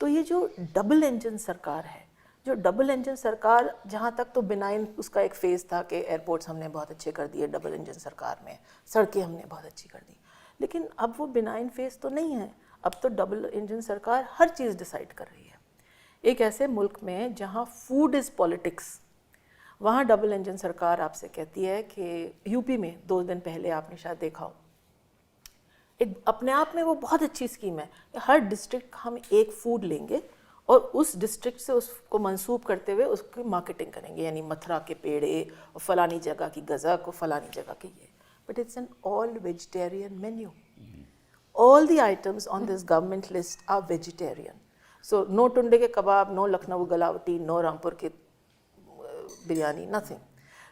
तो ये जो डबल इंजन सरकार है, जो डबल इंजन सरकार, जहाँ तक तो बिनाइन उसका एक फेज़ था कि एयरपोर्ट्स हमने बहुत अच्छे कर दिए डबल इंजन सरकार में, सड़कें हमने बहुत अच्छी कर दी, लेकिन अब वो बिनाइन फेज़ तो नहीं है। अब तो डबल इंजन सरकार हर चीज़ डिसाइड कर रही है। एक ऐसे मुल्क में जहाँ फूड इज़ पॉलिटिक्स, वहाँ डबल इंजन सरकार आपसे कहती है कि यूपी में 2 दिन पहले आपने शायद देखा हो, एक अपने आप में वो बहुत अच्छी स्कीम है, हर डिस्ट्रिक्ट हम एक फूड लेंगे और उस डिस्ट्रिक्ट से उसको मंसूब करते हुए उसकी मार्केटिंग करेंगे, यानी मथुरा के पेड़े और फलानी जगह की गज़क और फलानी जगह की ये, but it's an all vegetarian menu. All the items on this government list are vegetarian. So no Tunday के kebab, no Lucknow galawati, no Rampur के biryani, nothing.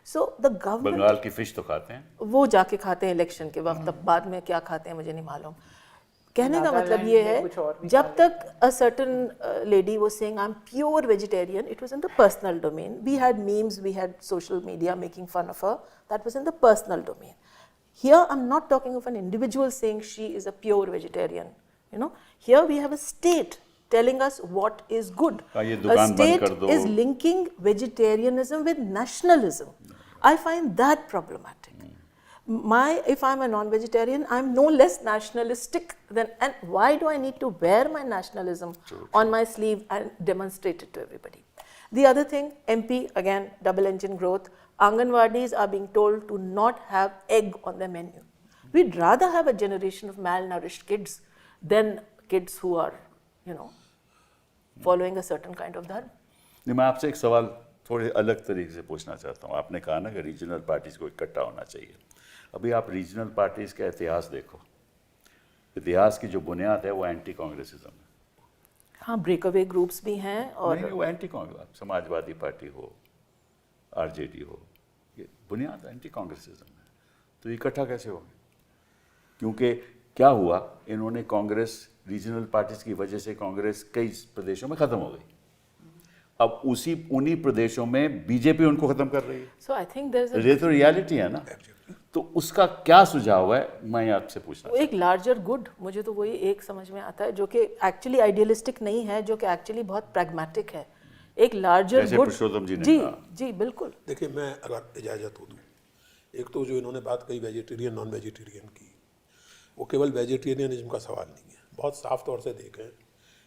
So the government, Bengal की फिश तो खाते हैं, वो जाके खाते हैं इलेक्शन के वक्त, अब बाद में क्या खाते हैं मुझे नहीं मालूम। कहने का मतलब ये है, जब तक a certain lady was saying I'm pure vegetarian, it was in the personal domain. We had memes, we had social media making fun of her. That was in the personal domain. Here I'm not talking of an individual saying she is a pure vegetarian. You know, here we have a state telling us what is good. A state is linking vegetarianism with nationalism. I find that problematic. If I'm a non-vegetarian, I'm no less nationalistic than, and why do I need to wear my nationalism on my sleeve and demonstrate it to everybody? The other thing, MP, again, double engine growth, Anganwadis are being told to not have egg on their menu. We'd rather have a generation of malnourished kids than kids who are, you know, following a certain kind of dharma. मैं आपसे एक सवाल थोड़े अलग तरीके से पूछना चाहता हूँ। आपने कहा ना कि रीजनल पार्टीज को इकट्ठा होना चाहिए। अभी आप रीजनल पार्टीज का इतिहास देखो, इतिहास की जो बुनियाद है वो एंटी कांग्रेसिज्म है। हाँ, ब्रेकअवे ग्रुप्स भी हैं और नहीं, वो एंटी कांग्रेस, समाजवादी पार्टी हो, आरजेडी हो, ये बुनियाद एंटी कांग्रेसिज्म है। तो इकट्ठा कैसे हो गए? क्योंकि क्या हुआ, इन्होंने कांग्रेस, रीजनल पार्टीज की वजह से कांग्रेस कई प्रदेशों में खत्म हो गई। अब उन्हीं प्रदेशों में बीजेपी उनको खत्म कर रही है। सो आई थिंक देयर इज ये तो रियलिटी है ना। तो उसका क्या सुझाव है, मैं आपसे पूछना एक लार्जर गुड, मुझे तो वही एक समझ में आता है जो कि एक्चुअली आइडियलिस्टिक नहीं है, जो कि एक्चुअली बहुत प्रैग्मेटिक है। एक लार्जर जैसे गुड, पुरुषोत्तम जी ने जी कहा। जी बिल्कुल। देखिए, मैं अगर इजाज़त हो दूँ, एक तो जो इन्होंने बात कही वेजिटेरियन नॉन वेजिटेरियन की, वो केवल वेजिटेरियनिज्म का सवाल नहीं है। बहुत साफ तौर से देखें,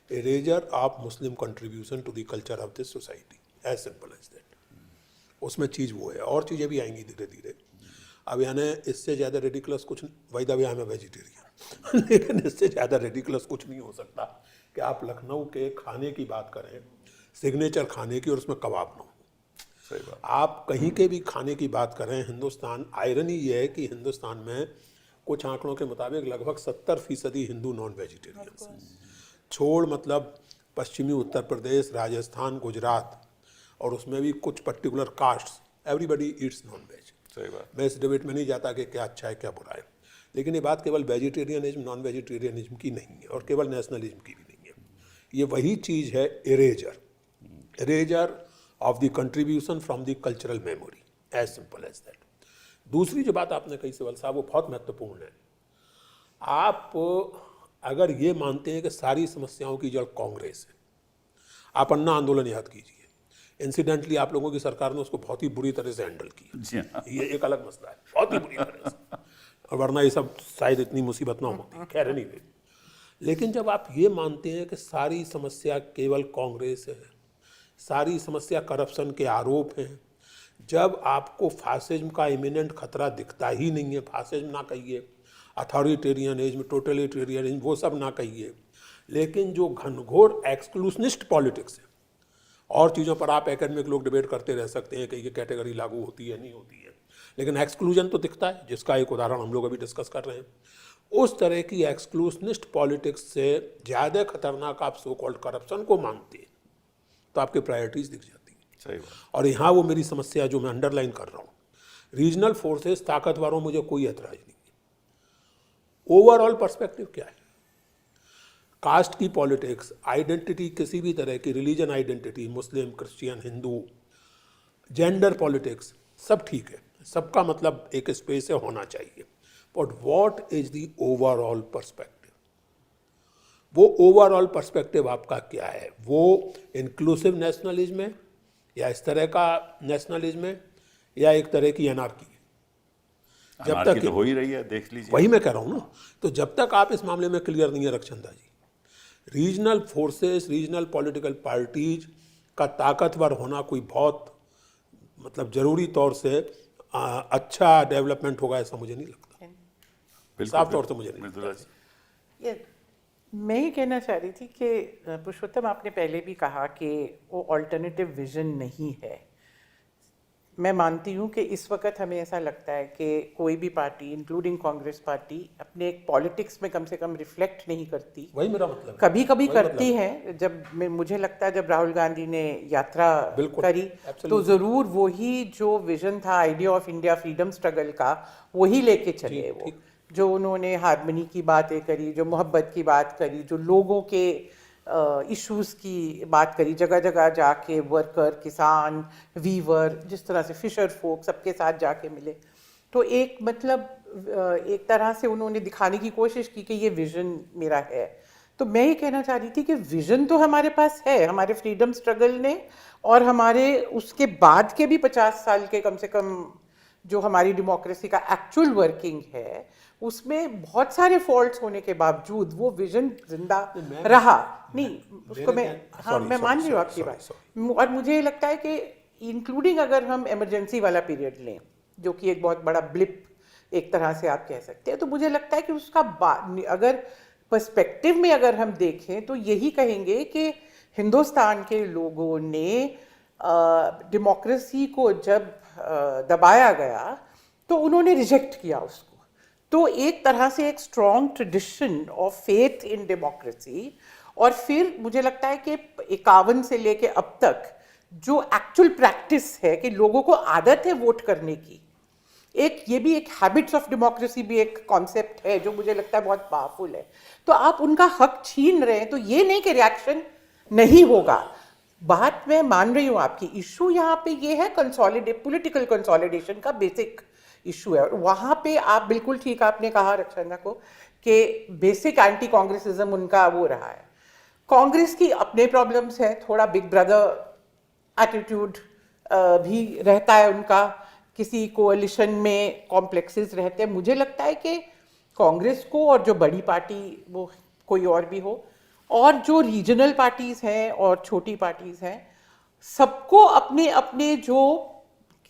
erasure of Muslim contribution to the culture of this society, as simple as that. उसमें चीज़ वो है, और चीज़ें भी आएंगी धीरे धीरे। अब यानी इससे ज़्यादा रेडिकुलस कुछ, by the way I am vegetarian लेकिन इससे ज़्यादा रेडिकुलस कुछ नहीं हो सकता कि आप लखनऊ के खाने की बात करें, सिग्नेचर खाने की, और उसमें कबाब ना हो। सही बात। आप कहीं के भी खाने की बात करें, हिंदुस्तान, आयरनी ये है कि हिंदुस्तान में कुछ आंकड़ों के मुताबिक लगभग 70% हिंदू नॉन वेजिटेरियंस हैं। छोड़ मतलब पश्चिमी उत्तर प्रदेश, राजस्थान, गुजरात, और उसमें भी कुछ particular castes, everybody eats non veg. सही बात। मैं इस डिबेट में नहीं जाता कि क्या अच्छा है क्या बुरा है, लेकिन ये बात केवल वेजिटेरियनिज्म नॉन वेजिटेरियनिज्म की नहीं है और केवल नेशनलिज्म की भी नहीं है। ये वही चीज़ है, erasure of the contribution from the cultural memory, as simple as that. दूसरी जो बात आपने कही सिवल साहब, वो बहुत महत्वपूर्ण है। आप अगर ये मानते हैं कि सारी समस्याओं की जड़ कांग्रेस है, आप अन्ना आंदोलन याद कीजिए। इंसिडेंटली आप लोगों की सरकार ने उसको बहुत ही बुरी तरह से हैंडल किया। जी हाँ। ये एक अलग मसला है, बहुत ही बुरी तरह से, और वरना ये सब शायद इतनी मुसीबत ना होती। खैर नहीं हुई। लेकिन जब आप ये मानते हैं कि सारी समस्या केवल कांग्रेस है, सारी समस्या करप्शन के आरोप हैं, जब आपको फासिज्म का इमिनेंट खतरा दिखता ही नहीं है, फासिज्म ना कहिए, अथॉरिटेरियनिज्म, टोटलिटेरियनिज्म, वो सब ना कहिए, लेकिन जो घनघोर एक्सक्लूशनिस्ट पॉलिटिक्स है, और चीज़ों पर आप एकेडमिक लोग डिबेट करते रह सकते हैं कि ये कैटेगरी लागू होती है नहीं होती है, लेकिन एक्सक्लूजन तो दिखता है, जिसका एक उदाहरण हम लोग अभी डिस्कस कर रहे हैं। उस तरह की एक्सक्लूशनिस्ट पॉलिटिक्स से ज़्यादा खतरनाक आप सो कॉल्ड करप्शन को मानते हैं, तो आपकी प्रायोरिटीज दिख जाती है। सही बात। और यहाँ वो मेरी समस्या जो मैं अंडरलाइन कर रहा हूँ, रीजनल फोर्सेस ताकतवरों, मुझे कोई एतराज नहीं है। ओवरऑल पर्सपेक्टिव क्या है? कास्ट की पॉलिटिक्स, आइडेंटिटी, किसी भी तरह की रिलीजन आइडेंटिटी, मुस्लिम, क्रिश्चियन, हिंदू, जेंडर पॉलिटिक्स, सब ठीक है, सबका मतलब एक स्पेस से होना चाहिए, but what is the overall perspective? वो ओवरऑल पर्सपेक्टिव आपका क्या है? वो इंक्लूसिव नेशनलिज्म है, या इस तरह का नेशनलिज्म है, या एक तरह की एनार्की? जब तक तो हो ही रही है, देख लीजिए। वही मैं कह रहा हूँ ना। तो जब तक आप इस मामले में क्लियर नहीं है Rakshanda ji, regional forces, regional political parties का ताकतवर होना कोई बहुत मतलब जरूरी तौर से अच्छा डेवलपमेंट होगा, ऐसा मुझे नहीं लगता। साफ तौर से मुझे नहीं लगता। ये मैं ये कहना चाह रही थी कि पुरुषोत्तम, आपने पहले भी कहा कि वो ऑल्टरनेटिव विजन नहीं है। मैं मानती हूँ कि इस वक्त हमें ऐसा लगता है कि कोई भी पार्टी, इंक्लूडिंग कांग्रेस पार्टी, अपने एक पॉलिटिक्स में कम से कम रिफ्लेक्ट नहीं करती। वही मेरा मतलब है। कभी कभी वही करती मतलब है। जब मुझे लगता है जब राहुल गांधी ने यात्रा बिल्कुल, करी, absolutely। तो ज़रूर वही जो विजन था idea of India freedom struggle का, वही लेके चले। वो जो उन्होंने हारमनी की बातें करी, जो मोहब्बत की बात करी, जो लोगों के इश्यूज़ की बात करी, जगह जगह जाके वर्कर, किसान, वीवर, जिस तरह से फिशर फोक, सबके साथ जाके मिले, तो एक मतलब एक तरह से उन्होंने दिखाने की कोशिश की कि ये विजन मेरा है। तो मैं ये कहना चाह रही थी कि विजन तो हमारे पास है, हमारे फ्रीडम स्ट्रगल ने, और हमारे उसके बाद के भी 50 साल के कम से कम जो हमारी डेमोक्रेसी का एक्चुअल वर्किंग है, उसमें बहुत सारे फॉल्ट्स होने के बावजूद वो विजन जिंदा रहा। नहीं, उसको मैं मैं मान रही हूँ आपकी बात। और मुझे लगता है कि इंक्लूडिंग अगर हम इमरजेंसी वाला पीरियड लें, जो कि एक बहुत बड़ा ब्लिप एक तरह से आप कह सकते हैं, तो मुझे लगता है कि उसका अगर पर्सपेक्टिव में अगर हम देखें तो यही कहेंगे कि हिंदुस्तान के लोगों ने डेमोक्रेसी को जब दबाया गया, तो उन्होंने रिजेक्ट किया उसको। तो एक तरह से एक strong tradition of faith in democracy, और फिर मुझे लगता है कि 51 से लेके अब तक जो एक्चुअल प्रैक्टिस है कि लोगों को आदत है वोट करने की, एक ये भी एक हैबिट्स ऑफ डेमोक्रेसी भी एक कॉन्सेप्ट है जो मुझे लगता है बहुत पावरफुल है। तो आप उनका हक छीन रहे हैं, तो ये नहीं कि रिएक्शन नहीं होगा। बात मैं मान रही हूँ आपकी, इशू यहाँ पे ये है पॉलिटिकल कंसोलिडेशन का बेसिक इशू है। और वहाँ पे आप बिल्कुल ठीक आपने कहा रक्षांदा को कि बेसिक एंटी कांग्रेसिज्म उनका वो रहा है। कांग्रेस की अपने प्रॉब्लम्स है, थोड़ा बिग ब्रदर एटीट्यूड भी रहता है उनका, किसी कोalition में कॉम्प्लेक्सेस रहते हैं। मुझे लगता है कि कांग्रेस को, और जो बड़ी पार्टी वो कोई और भी हो, और जो रीजनल पार्टीज हैं और छोटी पार्टीज हैं, सबको अपने अपने जो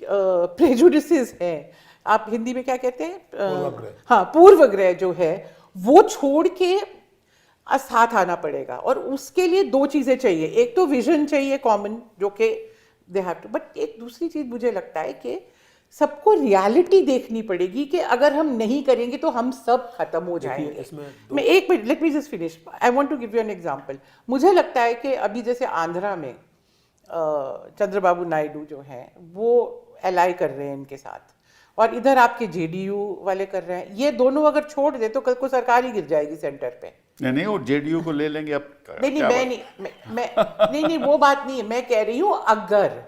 प्रेजुडिसेस हैं, आप हिंदी में क्या कहते हैं, हाँ, पूर्वग्रह जो है वो छोड़ के साथ आना पड़ेगा। और उसके लिए दो चीजें चाहिए, एक तो विजन चाहिए कॉमन जो कि दे हैव टू, बट एक दूसरी चीज मुझे लगता है कि सबको रियलिटी देखनी पड़ेगी कि अगर हम नहीं करेंगे तो हम सब खत्म हो जाएंगे। मैं एक minute, let me just finish, I want to give you an example. मुझे लगता है कि अभी जैसे आंध्रा में चंद्रबाबू नायडू जो हैं वो एलाई कर रहे हैं इनके साथ, और इधर आपके जेडीयू वाले कर रहे हैं। ये दोनों अगर छोड़ दे तो कल को सरकार ही गिर जाएगी सेंटर पे। नहीं, और जेडीयू को ले लेंगे अब। नहीं, मैं वो बात नहीं है, मैं कह रही हूँ अगर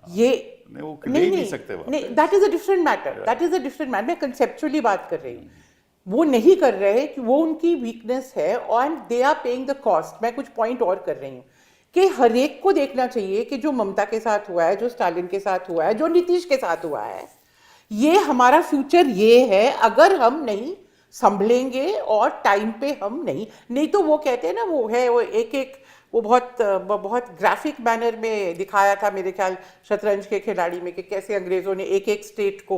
ये नहीं, वो ले ही नहीं सकते नहीं, that is a different matter, that is a different matter. मैं कंसेप्चुअली बात कर रही हूँ, वो नहीं कर रहे कि वो उनकी वीकनेस है और they are paying the cost. मैं कुछ पॉइंट और कर रही हूँ कि हर एक को देखना चाहिए कि जो ममता के साथ हुआ है, जो स्टालिन के साथ हुआ है, जो नीतीश के साथ हुआ है, ये हमारा फ्यूचर ये है अगर हम नहीं संभलेंगे और टाइम पे हम नहीं तो वो कहते हैं ना, वो है वो एक वो बहुत ग्राफिक मैनर में दिखाया था मेरे ख्याल शतरंज के खिलाड़ी में कि कैसे अंग्रेजों ने एक एक स्टेट को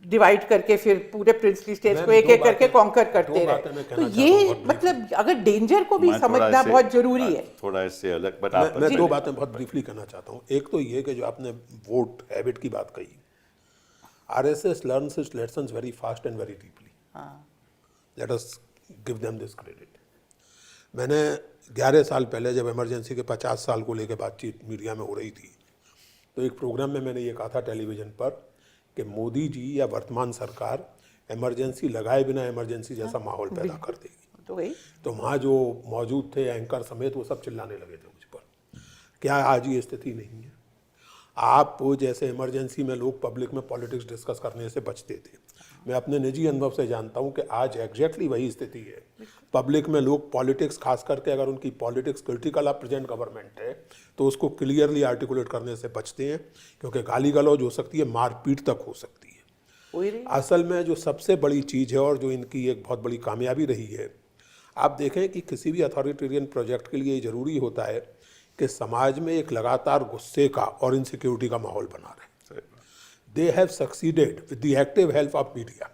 डिवाइड करके फिर पूरे प्रिंसली स्टेट्स को एक एक करके कॉन्कर करते रहे। तो ये मतलब अगर डेंजर को भी समझना बहुत जरूरी है। थोड़ा इससे अलग, बट मैं दो बातें बहुत ब्रीफली कहना चाहता हूँ। एक तो ये कि जो आपने वोट हैबिट की बात कही, RSS learns its lessons very fast and very deeply. Let us give them this credit. मैंने 11 साल पहले जब इमरजेंसी के 50 साल को लेकर बातचीत मीडिया में हो रही थी, तो एक प्रोग्राम में मैंने ये कहा था टेलीविज़न पर कि मोदी जी या वर्तमान सरकार इमरजेंसी लगाए बिना इमरजेंसी जैसा माहौल पैदा कर देगी। तो वहाँ जो मौजूद थे एंकर समेत वो सब चिल्लाने लगे थे मुझ पर। क्या आज ये स्थिति नहीं है? आप जैसे इमरजेंसी में लोग पब्लिक में पॉलिटिक्स डिस्कस करने से बचते थे, मैं अपने निजी अनुभव से जानता हूं कि आज एग्जैक्टली वही स्थिति है। पब्लिक में लोग पॉलिटिक्स, खास करके अगर उनकी politics critical of present government है, तो उसको क्लियरली आर्टिकुलेट करने से बचते हैं, क्योंकि गाली गलौज हो सकती है, मारपीट तक हो सकती है। असल में जो सबसे बड़ी चीज़ है और जो इनकी एक बहुत बड़ी कामयाबी रही है, आप देखें कि किसी भी अथॉरिटेरियन प्रोजेक्ट के लिए ज़रूरी होता है कि समाज में एक लगातार गुस्से का और इनसिक्योरिटी का माहौल बना रहे। They have succeeded with the active help of media,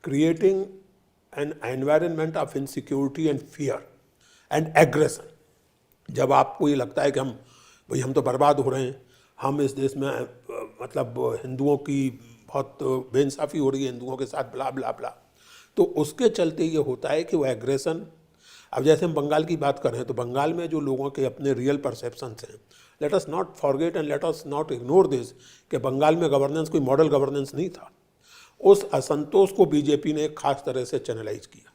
creating an environment of insecurity and fear and aggression. जब आपको ये लगता है कि हम तो बर्बाद हो रहे हैं, हम इस देश में मतलब हिंदुओं की बहुत बेइंसाफ़ी हो रही है हिंदुओं के साथ, ब्ला ब्ला ब्ला, तो उसके चलते ये होता है कि वो एग्रेशन। अब जैसे हम बंगाल की बात करें तो बंगाल में जो लोगों के अपने रियल परसेप्शंस हैं, let us not forget and let us not ignore this कि बंगाल में गवर्नेंस कोई मॉडल गवर्नेंस नहीं था। उस असंतोष को बीजेपी ने एक खास तरह से चैनलाइज किया,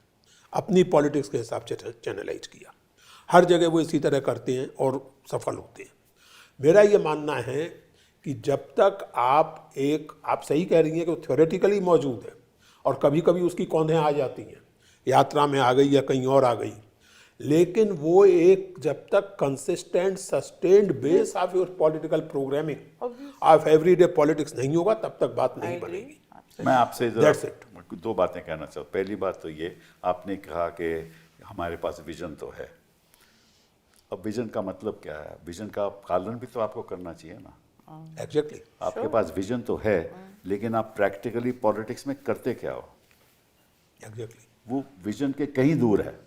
अपनी पॉलिटिक्स के हिसाब से चैनलाइज किया। हर जगह वो इसी तरह करते हैं और सफल होते हैं। मेरा ये मानना है कि जब तक आप सही कह रही हैं कि वो थ्योरेटिकली मौजूद है और कभी कभी उसकी कौंधें आ जाती हैं, यात्रा में आ गई या कहीं और आ गई, लेकिन वो एक जब तक consistent sustained base of your political programming of everyday politics नहीं होगा, तब तक बात नहीं बनेगी। मैं आपसे दो बातें कहना चाहता हूँ। पहली बात तो ये, आपने कहा कि हमारे पास विजन तो है। अब विजन का मतलब क्या है? विजन का पालन भी तो आपको करना चाहिए ना। एग्जैक्टली आपके पास विजन तो है, लेकिन आप प्रैक्टिकली पॉलिटिक्स में करते क्या हो? एग्जैक्टली वो विजन के कहीं दूर है।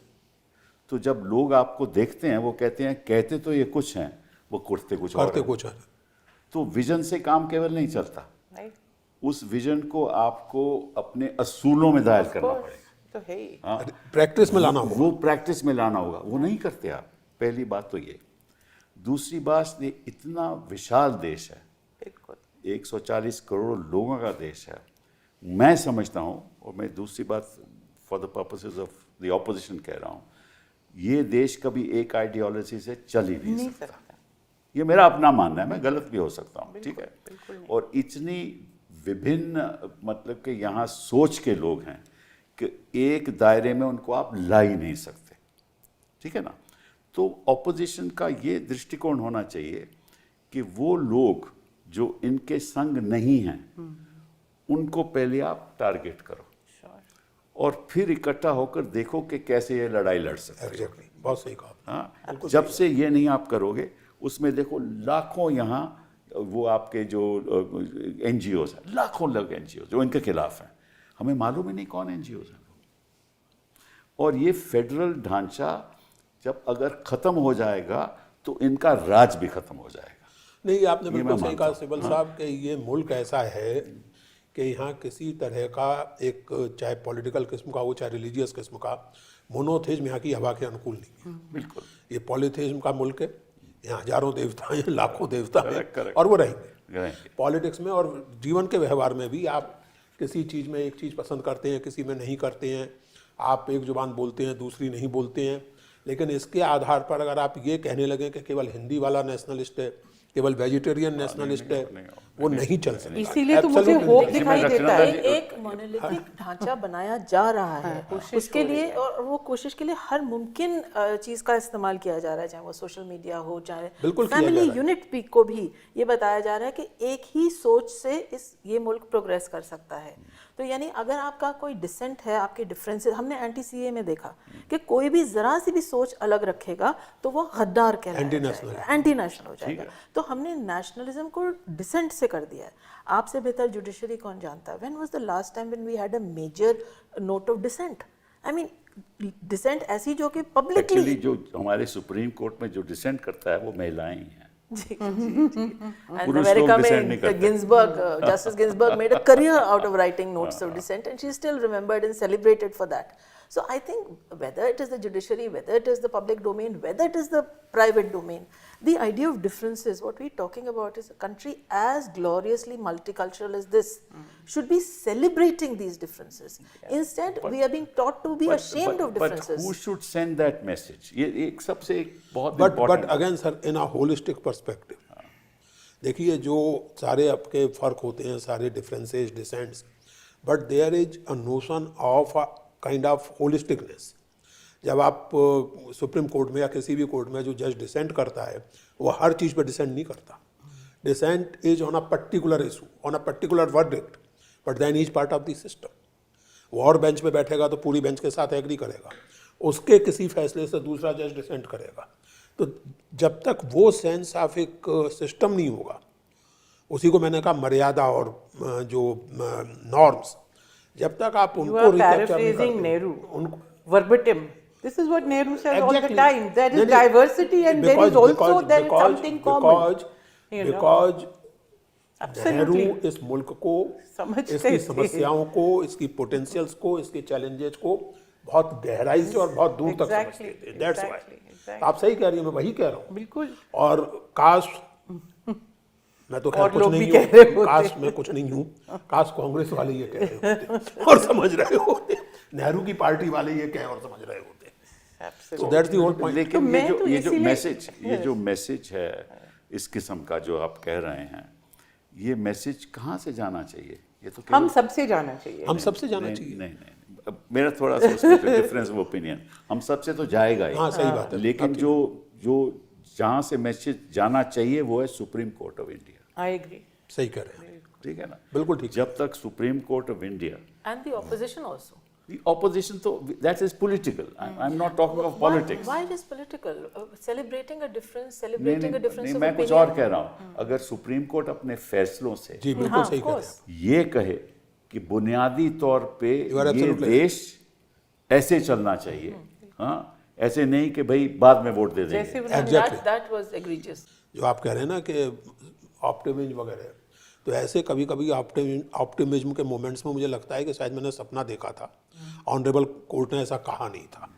तो जब लोग आपको देखते हैं, वो कहते हैं कहते तो ये कुछ हैं, वो करते कुछ और हैं। कुछ है। तो विजन से काम केवल नहीं चलता, उस विजन को आपको अपने असूलों में दायर करना पड़ेगा। तो है ही। हाँ, प्रैक्टिस में लाना होगा। वो प्रैक्टिस में लाना होगा, वो नहीं करते आप। पहली बात तो ये। दूसरी बात, ये इतना विशाल देश है, बिल्कुल 140 करोड़ लोगों का देश है। मैं समझता हूँ, और मैं दूसरी बात for the purposes of the opposition कह रहा हूँ, ये देश कभी एक आइडियोलॉजी से चल ही नहीं सकता। ये मेरा अपना मानना है, मैं गलत भी हो सकता हूँ, ठीक है। और इतनी विभिन्न मतलब कि यहाँ सोच के लोग हैं कि एक दायरे में उनको आप ला ही नहीं सकते, ठीक है ना। तो ऑपोजिशन का ये दृष्टिकोण होना चाहिए कि वो लोग जो इनके संग नहीं हैं उनको पहले आप टारगेट करो और फिर इकट्ठा होकर देखो कि कैसे ये लड़ाई लड़ सकते हैं। एग्जैक्टली, बहुत सही कहा। हाँ, जब से ये नहीं आप करोगे, उसमें देखो लाखों यहाँ वो आपके जो NGOs हैं, लाखों लोग NGOs जो इनके खिलाफ हैं, हमें मालूम ही नहीं कौन NGOs हैं। और ये फेडरल ढांचा जब अगर खत्म हो जाएगा तो इनका राज भी खत्म हो जाएगा। नहीं, आपने बिल्कुल मैं सही मानता कहा हूँ। सिब्बल साहब कि ये मुल्क ऐसा है कि यहाँ किसी तरह का एक, चाहे पॉलिटिकल किस्म का हो चाहे रिलीजियस किस्म का, मोनोथिज्म यहाँ की हवा के अनुकूल नहीं है। बिल्कुल, ये पॉलीथिज्म का मुल्क है, यहाँ हजारों देवता हैं, लाखों देवता हैं, correct. और वो रहेंगे रहेंगे। पॉलिटिक्स में और जीवन के व्यवहार में भी। आप किसी चीज़ में एक चीज़ पसंद करते हैं, किसी में नहीं करते हैं, आप एक जुबान बोलते हैं दूसरी नहीं बोलते हैं, लेकिन इसके आधार पर अगर आप ये कहने लगे कि केवल हिंदी वाला नेशनलिस्ट है, केवल वेजिटेरियन नेशनलिस्ट है, वो नहीं चल सकता। इसीलिए तो मुझे Absolutely होप नहीं। दिखाई देता है। एक मोनोलिथिक ढांचा बनाया जा रहा है, उसके लिए, और वो कोशिश के लिए हर मुमकिन चीज़ का इस्तेमाल किया जा रहा है, चाहे वो सोशल मीडिया हो, चाहे बिल्कुल किया जा फैमिली रहा है। यूनिट भी को भी ये बताया जा रहा है कि एक ही सोच से ये मुल्क प्रोग्रेस कर सकता है। तो यानी अगर आपका कोई डिसेंट है, आपके डिफरेंसेस, हमने एंटी-CA में देखा कि कोई भी जरा सी भी सोच अलग रखेगा तो वो गद्दार कहलाया जाएगा, एंटी नेशनल हो जाएगा। तो हमने नेशनलिज्म को डिसेंट से कर दिया है। आपसे बेहतर जुडिशरी कौन जानता है? When was the last time when we had a major note of dissent? I mean dissent ऐसी जो कि एक्चुअली पब्लिकली जो हमारे सुप्रीम कोर्ट में जो डिसेंट करता है वो महिलाएं ही हैं। जी and पुरुष America लोग dissent नहीं में करते। Ginsburg, Justice Ginsburg made a career out of writing notes of dissent, and she's still remembered and celebrated for that. So I think whether it is the judiciary, whether it is the public domain, whether it is the private domain, the idea of differences, what we're talking about is a country as gloriously multicultural as this should be celebrating these differences. Instead, we are being taught to be ashamed of differences. But who should send that message? ये एक सबसे एक बहुत but important again sir, in a holistic perspective, देखिए जो सारे आपके फ़र्क होते हैं, सारे differences, dissents, but there is a notion of a kind of holisticness. जब आप सुप्रीम कोर्ट में या किसी भी कोर्ट में जो जज डिसेंट करता है, वो हर चीज़ पर डिसेंट नहीं करता। Dissent is on a particular issue, on a particular verdict, but then is part of the system. वो और बेंच पे बैठेगा तो पूरी बेंच के साथ एग्री करेगा, उसके किसी फैसले से दूसरा जज डिसेंट करेगा। तो जब तक वो सेंस ऑफ एक सिस्टम नहीं होगा, उसी को मैंने कहा मर्यादा और जो नॉर्म्स, जब तक आप You उनको are रिकैप्चर नहीं paraphrasing करते, Nehru verbatim. This is what Nehru says all the Exactly. time. There is नहीं, diversity and there is also there is something common. you know. Because Absolutely. Nehru इस मुल्क को, समझते इसकी थे। समस्याओं को, इसकी पोटेंशियल्स को, इसके चैलेंजेस को बहुत गहराई से और बहुत दूर तक Exactly, समझते थे। दैट्स exactly, व्हाई आप सही कह रही हैं, मैं वही कह रहा हूँ। बिल्कुल। और काश, मैं तो खैर और कुछ लोग नहीं भी कह रहे हूँ, होते। काश मैं कुछ नहीं हूँ, काश कांग्रेस वाले ये कह रहे होते और समझ रहे होते, नेहरू की पार्टी वाले ये कह और समझ रहे होते। Absolutely. So that's the whole point. लेकिन तो मैं तो ये जो इसीलिए- मैसेज, ये जो मैसेज है इस किस्म का जो आप कह रहे हैं, ये मैसेज कहाँ से जाना चाहिए? ये तो हम सबसे जाना चाहिए। हम सबसे जाना नहीं, चाहिए। नहीं, अब मेरा थोड़ा सा उसमें डिफरेंस ऑफ ओपिनियन, हम सबसे तो जाएगा ही। हाँ, सही बात है। लेकिन जो जहाँ से मैसेज जाना चाहिए वो है supreme court of India. I agree. सही कह रहे हैं, ठीक है ना? बिल्कुल ठीक। जब तक supreme court of India, And the opposition also. the opposition, तो that is political. I'm not talking of politics. Why it is political? Celebrating a difference, नहीं, celebrating a नहीं, difference नहीं, of मैं कुछ opinion. और कह रहा हूँ। अगर सुप्रीम कोर्ट अपने फैसलों से जी बिल्कुल हाँ, सही of कह रहे course. हैं। ये कहे कि बुनियादी तौर पे You are ये absolutely देश ऐसे चलना चाहिए, हाँ, ऐसे नहीं कि भाई बाद में वोट दे जैसे देंगे। And Exactly. that was egregious. जो आप कह रहे हैं ना कि ऑप्टिमिज्म वगैरह, तो ऐसे कभी कभी ऑप्टिमिज्म के मोमेंट्स में मुझे लगता है कि शायद मैंने सपना देखा था। ऑनरेबल कोर्ट ने ऐसा कहा नहीं था,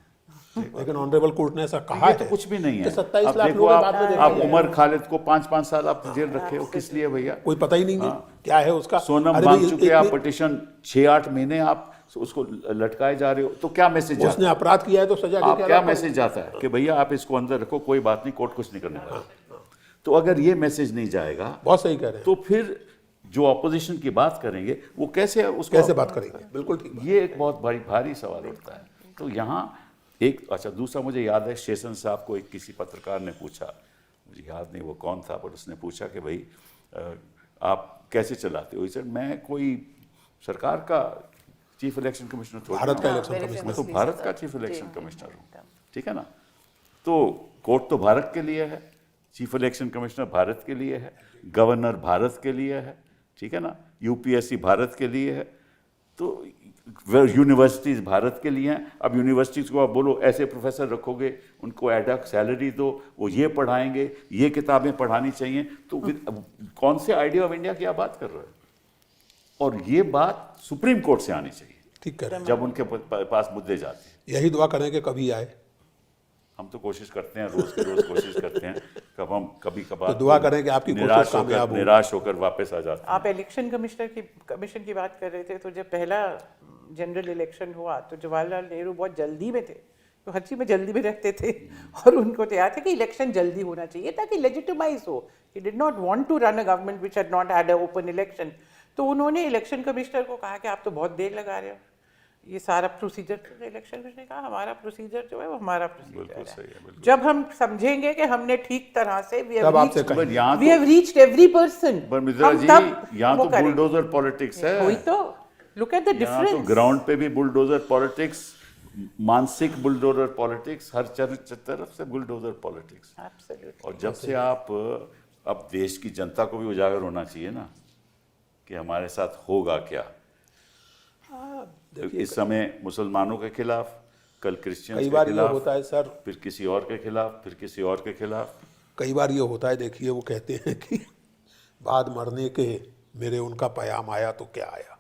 लेकिन ऑनरेबल कोर्ट ने ऐसा कहा ये है तो कुछ भी नहीं है। कि 27 अब लाख देखो लोगों के बाद में देखा आप जाएगा। उमर खालिद को 5-5 साल आप जेल रखे हो, किस लिए भैया? कोई पता ही नहीं है क्या है उसका। सोनम अरे भाई, वांगचुक आप पिटिशन 6-8 महीने आप उसको लटकाए जा रहे हो, तो क्या मैसेज जाता उसने है? अपराध किया है तो सजा आप के क्या मैसेज जाता है कि भैया आप इसको अंदर रखो, कोई बात नहीं, कोर्ट कुछ नहीं करने वाला। तो अगर ये मैसेज नहीं जाएगा बहुत सही कह रहे हैं। तो फिर जो ऑपोजिशन की बात करेंगे वो कैसे उसको कैसे बात करेंगे? बिल्कुल ठीक बात। ये एक बहुत भारी सवाल उठता है। तो यहाँ एक अच्छा दूसरा मुझे याद है, शेषन साहब को एक किसी पत्रकार ने पूछा, मुझे याद नहीं वो कौन था, पर उसने पूछा कि भाई आप कैसे चलाते हो? सर मैं कोई सरकार का चीफ इलेक्शन कमिश्नर थोड़ा भारत का हूँ। Election very commissioner. मैं तो famous भारत भी का सर। चीफ इलेक्शन जी। कमिश्नर हूँ, ठीक है ना? तो कोर्ट तो भारत के लिए है, चीफ इलेक्शन कमिश्नर भारत के लिए है, गवर्नर भारत के लिए है, ठीक है ना? यूपीएससी भारत के लिए है, तो यूनिवर्सिटीज़ भारत के लिए हैं। अब यूनिवर्सिटीज़ को आप बोलो ऐसे प्रोफेसर रखोगे, उनको एडक सैलरी दो, वो ये पढ़ाएंगे, ये किताबें पढ़ानी चाहिए, तो कौन से आइडिया ऑफ इंडिया की आप बात कर रहे हो? और ये बात सुप्रीम कोर्ट से आनी चाहिए ठीक कह रहे हैं। जब उनके पास मुद्दे जाते हैं। यही दुआ करें कि कभी आए। हम तो कोशिश करते हैं, रोज की रोज कोशिश करते हैं, कब हम कभी कभार तो दुआ करें कि आपकी कोशिश कामयाब हो। निराश होकर वापस आ जाते हैं। आप इलेक्शन कमीशन की बात कर रहे थे, तो जब पहला जनरल इलेक्शन हुआ तो जवाहरलाल नेहरू बहुत जल्दी में थे, तो हर चीज में जल्दी में रहते थे और उनको तो याद था कि इलेक्शन जल्दी होना चाहिए ताकि लेजिटिमाइज हो। He did not want to run a government which had not had a open election. तो उन्होंने इलेक्शन कमिश्नर को कहा कि आप तो बहुत देर लगा रहे हो, ये सारा प्रोसीजर। तो इलेक्शन कमिश्नर ने कहा हमारा प्रोसीजर जो है वो हमारा बिल्कुल प्रोसीजर सही है, है। बिल्कुल। जब हम समझेंगे कि हमने ठीक तरह से तब आपसे कहेंगे। पर यहाँ we have reached every person, पर मित्रा जी, यहाँ तो बुलडोजर पॉलिटिक्स है। वही तो, लुक एट द यहाँ तो डिफरेंस। ग्राउंड पे भी बुलडोजर पॉलिटिक्स, मानसिक बुलडोजर पॉलिटिक्स, हर तरफ से बुलडोजर पॉलिटिक्स। एब्सोल्युटली। और जब से आप अब देश की जनता को भी उजागर होना चाहिए ना कि हमारे साथ होगा क्या। इस समय मुसलमानों के खिलाफ, कल क्रिश्चियंस कई के बार ये खिलाफ, होता है सर, फिर किसी और के खिलाफ, फिर किसी और के खिलाफ। कई बार ये होता है, देखिए वो कहते हैं कि बाद मरने के मेरे उनका पैगाम आया तो क्या आया।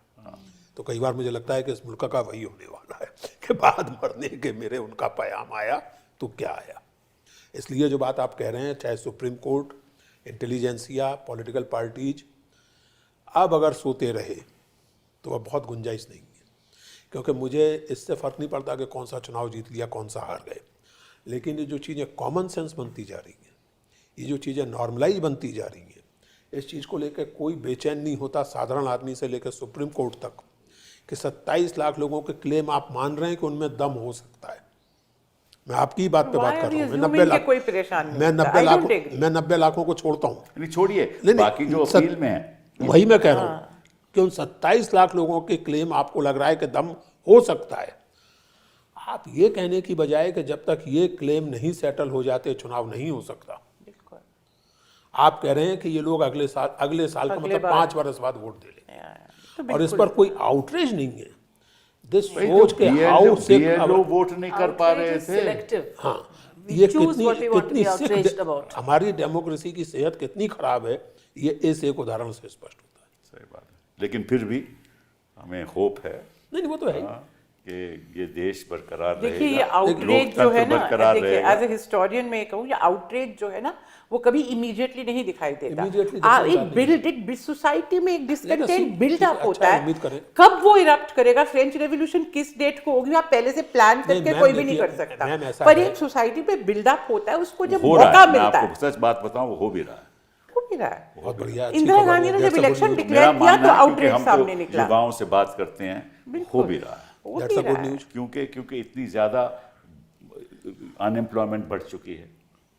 तो कई बार मुझे लगता है कि इस मुल्क का वही होने वाला है कि बाद मरने के मेरे उनका पैगाम आया तो क्या आया। इसलिए जो बात आप कह रहे हैं, चाहे supreme court, intelligentsia, political parties, अब अगर सोते रहे तो अब बहुत गुंजाइश नहीं है। क्योंकि मुझे इससे फ़र्क नहीं पड़ता कि कौन सा चुनाव जीत लिया, कौन सा हार गए, लेकिन ये जो चीज़ें कॉमन सेंस बनती जा रही हैं, ये जो चीज़ें नॉर्मलाइज बनती जा रही हैं, इस चीज़ को लेकर कोई बेचैन नहीं होता, साधारण आदमी से लेकर सुप्रीम कोर्ट तक, कि 27 लाख लोगों के क्लेम आप मान रहे हैं कि उनमें दम हो सकता है। मैं आपकी बात पे बात कर रहा हूँ। मैं 90 लाख, कोई परेशान नहीं मैं होता। 90 I लाख, don't agree. मैं 90 लाखों को छोड़ता हूँ। नहीं छोड़िए, नहीं, बाकी जो सत- अपील में है, वही मैं कह रहा हूँ कि उन 27 लाख लोगों के क्लेम आपको लग रहा है कि दम हो सकता है। आप ये कहने की बजाय कि जब तक ये क्लेम नहीं सेटल हो जाते चुनाव नहीं हो सकता, बिल्कुल। आप कह रहे हैं कि ये लोग अगले साल का अगले मतलब बार। 5 वर्ष बाद वोट दे लेंगे, तो और इस बिल्कुल। पर कोई आउटरीच नहीं है। दिस भाई सोच जो के हाउ से BLO वोट नहीं कर पा रहे थे। सिलेक्टिव। हाँ, We ये choose what we want to be outraged Sikh about. हमारी डेमोक्रेसी की सेहत कितनी खराब है, ये इस एक उदाहरण से स्पष्ट होता है। सही बात है, लेकिन फिर भी हमें होप है नहीं वो तो है ही। हाँ, कि ये देश बरकरार देखिए ये रहेगा, आउटरेज जो है लोकतंत्र ना, बरकरार देखिए रहेगा। एज ए हिस्टोरियन मैं कहूँ, ये आउटरेज जो है ना वो कभी इमीडिएटली नहीं दिखाई देता। Immediately एक बिल्ड इट सोसाइटी में एक डिस्कंटेंट बिल्ड अप अच्छा, होता है। उम्मीद करें। कब वो इरप्ट करेगा, फ्रेंच रेवोल्यूशन किस डेट को होगी, आप पहले से प्लान नहीं, करके मैम, कोई भी नहीं देखिए, कर सकता। मैम, ऐसा पर है। एक सोसाइटी पे बिल्डअप होता है, उसको जब हो रहा मौका है, मैं मिलता है, आपको सच बात बताऊं, वो हो भी रहा है। हो भी रहा है। बहुत बढ़िया, अच्छी इंदिरा खबर है, गांधी ने that's जब a good election news। Declare मेरा किया तो मानना है क्योंकि आउटरेज हम सामने तो निकला। युवाओं से बात करते हैं, हो भी रहा है। हो That's भी a good रहा है। news। क्योंकि इतनी ज़्यादा अनएम्प्लॉयमेंट बढ़ चुकी है,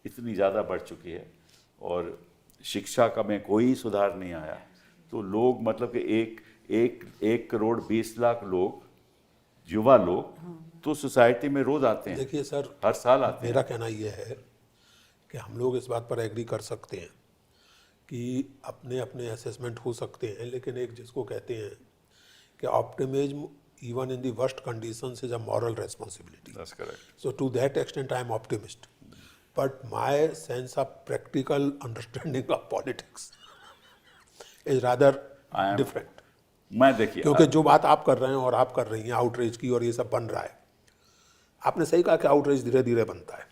इतनी ज़्यादा बढ़ चुकी है, और शिक्षा का में कोई सुधार नहीं आया। तो लोग मतलब कि एक करोड़ 20 लाख लोग, युवा लोग तो सोसाइटी में रोज आते हैं, देखिए सर, हर साल आते हैं। मेरा कहना यह है कि हम लोग इस बात पर एग्री कर सकते हैं कि अपने अपने असेसमेंट हो सकते हैं, लेकिन एक जिसको कहते हैं कि optimism even in the worst conditions is a moral responsibility. That's correct. So to that extent, I am optimist. But my sense of practical understanding of politics is rather I am- different. मैं देखिए क्योंकि जो बात आप कर रहे हैं और आप कर रही हैं आउटरीच की, और ये सब बन रहा है, आपने सही कहा कि आउटरीच धीरे धीरे बनता है।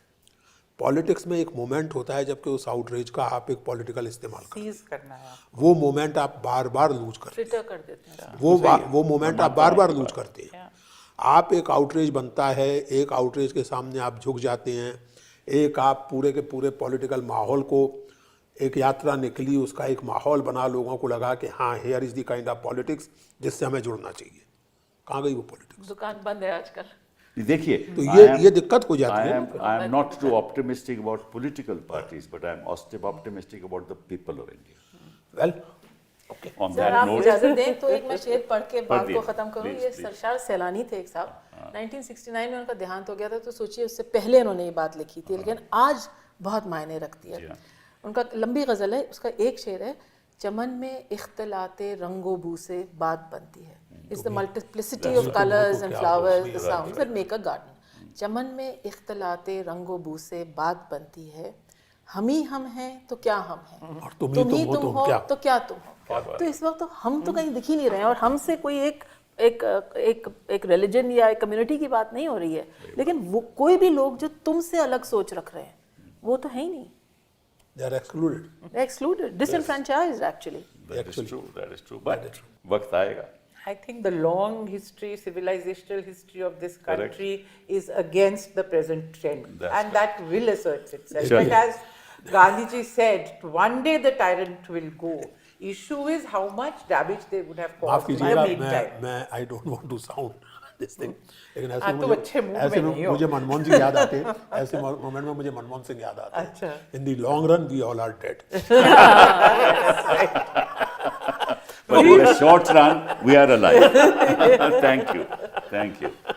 पॉलिटिक्स में एक मोमेंट होता है जबकि उस आउटरीच का आप एक पॉलिटिकल इस्तेमाल करते सीज करना है। हैं, वो मोमेंट आप बार बार लूज करते ट्विटर कर देते हैं। हैं, वो मोमेंट आप बार बार लूज करते हैं। आप एक आउटरीच बनता है, एक आउटरीच के सामने आप झुक जाते हैं, एक आप पूरे के पूरे पॉलिटिकल माहौल को, एक यात्रा निकली, उसका एक माहौल बना, लोगों को लगा कि हाँ here is the kind of politics जिससे हमें जुड़ना चाहिए। कहाँ गई वो पॉलिटिक्स? दुकान बंद है आजकल। देखिए तो ये दिक्कत हो जाती है। I am not too optimistic about political parties, but I am optimistic about the people of India. Well okay, On sir that आप note, इजाजत दें तो एक मैं शेर पढ़ के बात दिए। को खत्म करूं। Please, ये please. सरशार सैलानी थे एक साहब, 1969 में उनका देहांत हो गया था, तो सोचिए उससे पहले उन्होंने ये बात लिखी थी, लेकिन आज बहुत मायने रखती जी है। हाँ। उनका लंबी गज़ल है, उसका एक शेर है, चमन में इख्तलाते रंगो बू से बात बनती है। It's the multiplicity of colours and flowers, the sounds that make a garden. चमन में इख्तलाते रंगो बू से बात बनती है, हम ही हम हैं तो क्या हम हैं, और तुम ही तुम हो तो क्या तुम हो। तो इस वक्त तो हम तो कहीं दिख ही नहीं रहे हैं, और हमसे कोई एक रिलीजन या एक कम्युनिटी की बात नहीं हो रही है, लेकिन वो कोई भी लोग जो तुमसे अलग सोच रख रहे हैं वो तो है ही नहीं। They are excluded. They're excluded, disenfranchised actually. that is true, that is true. But वक्त आएगा। I think the long history, civilizational history of this country is against the present trend. That's And that will assert itself. Sure. But as Gandhiji said, one day the tyrant will go. Issue is how much damage they would have माफ caused in the कीजिएगा, meantime. मैं I don't want to sound this thing, लेकिन हाँ, तुम अच्छे mood ऐसे में में नहीं हो। मुझे मनमोहन सिंह याद आते हैं, ऐसे मोमेंट में मुझे मनमोहन सिंह याद आते हैं। अच्छा। In the long run we all are dead. But in the short run, we are alive. Thank you. Thank you.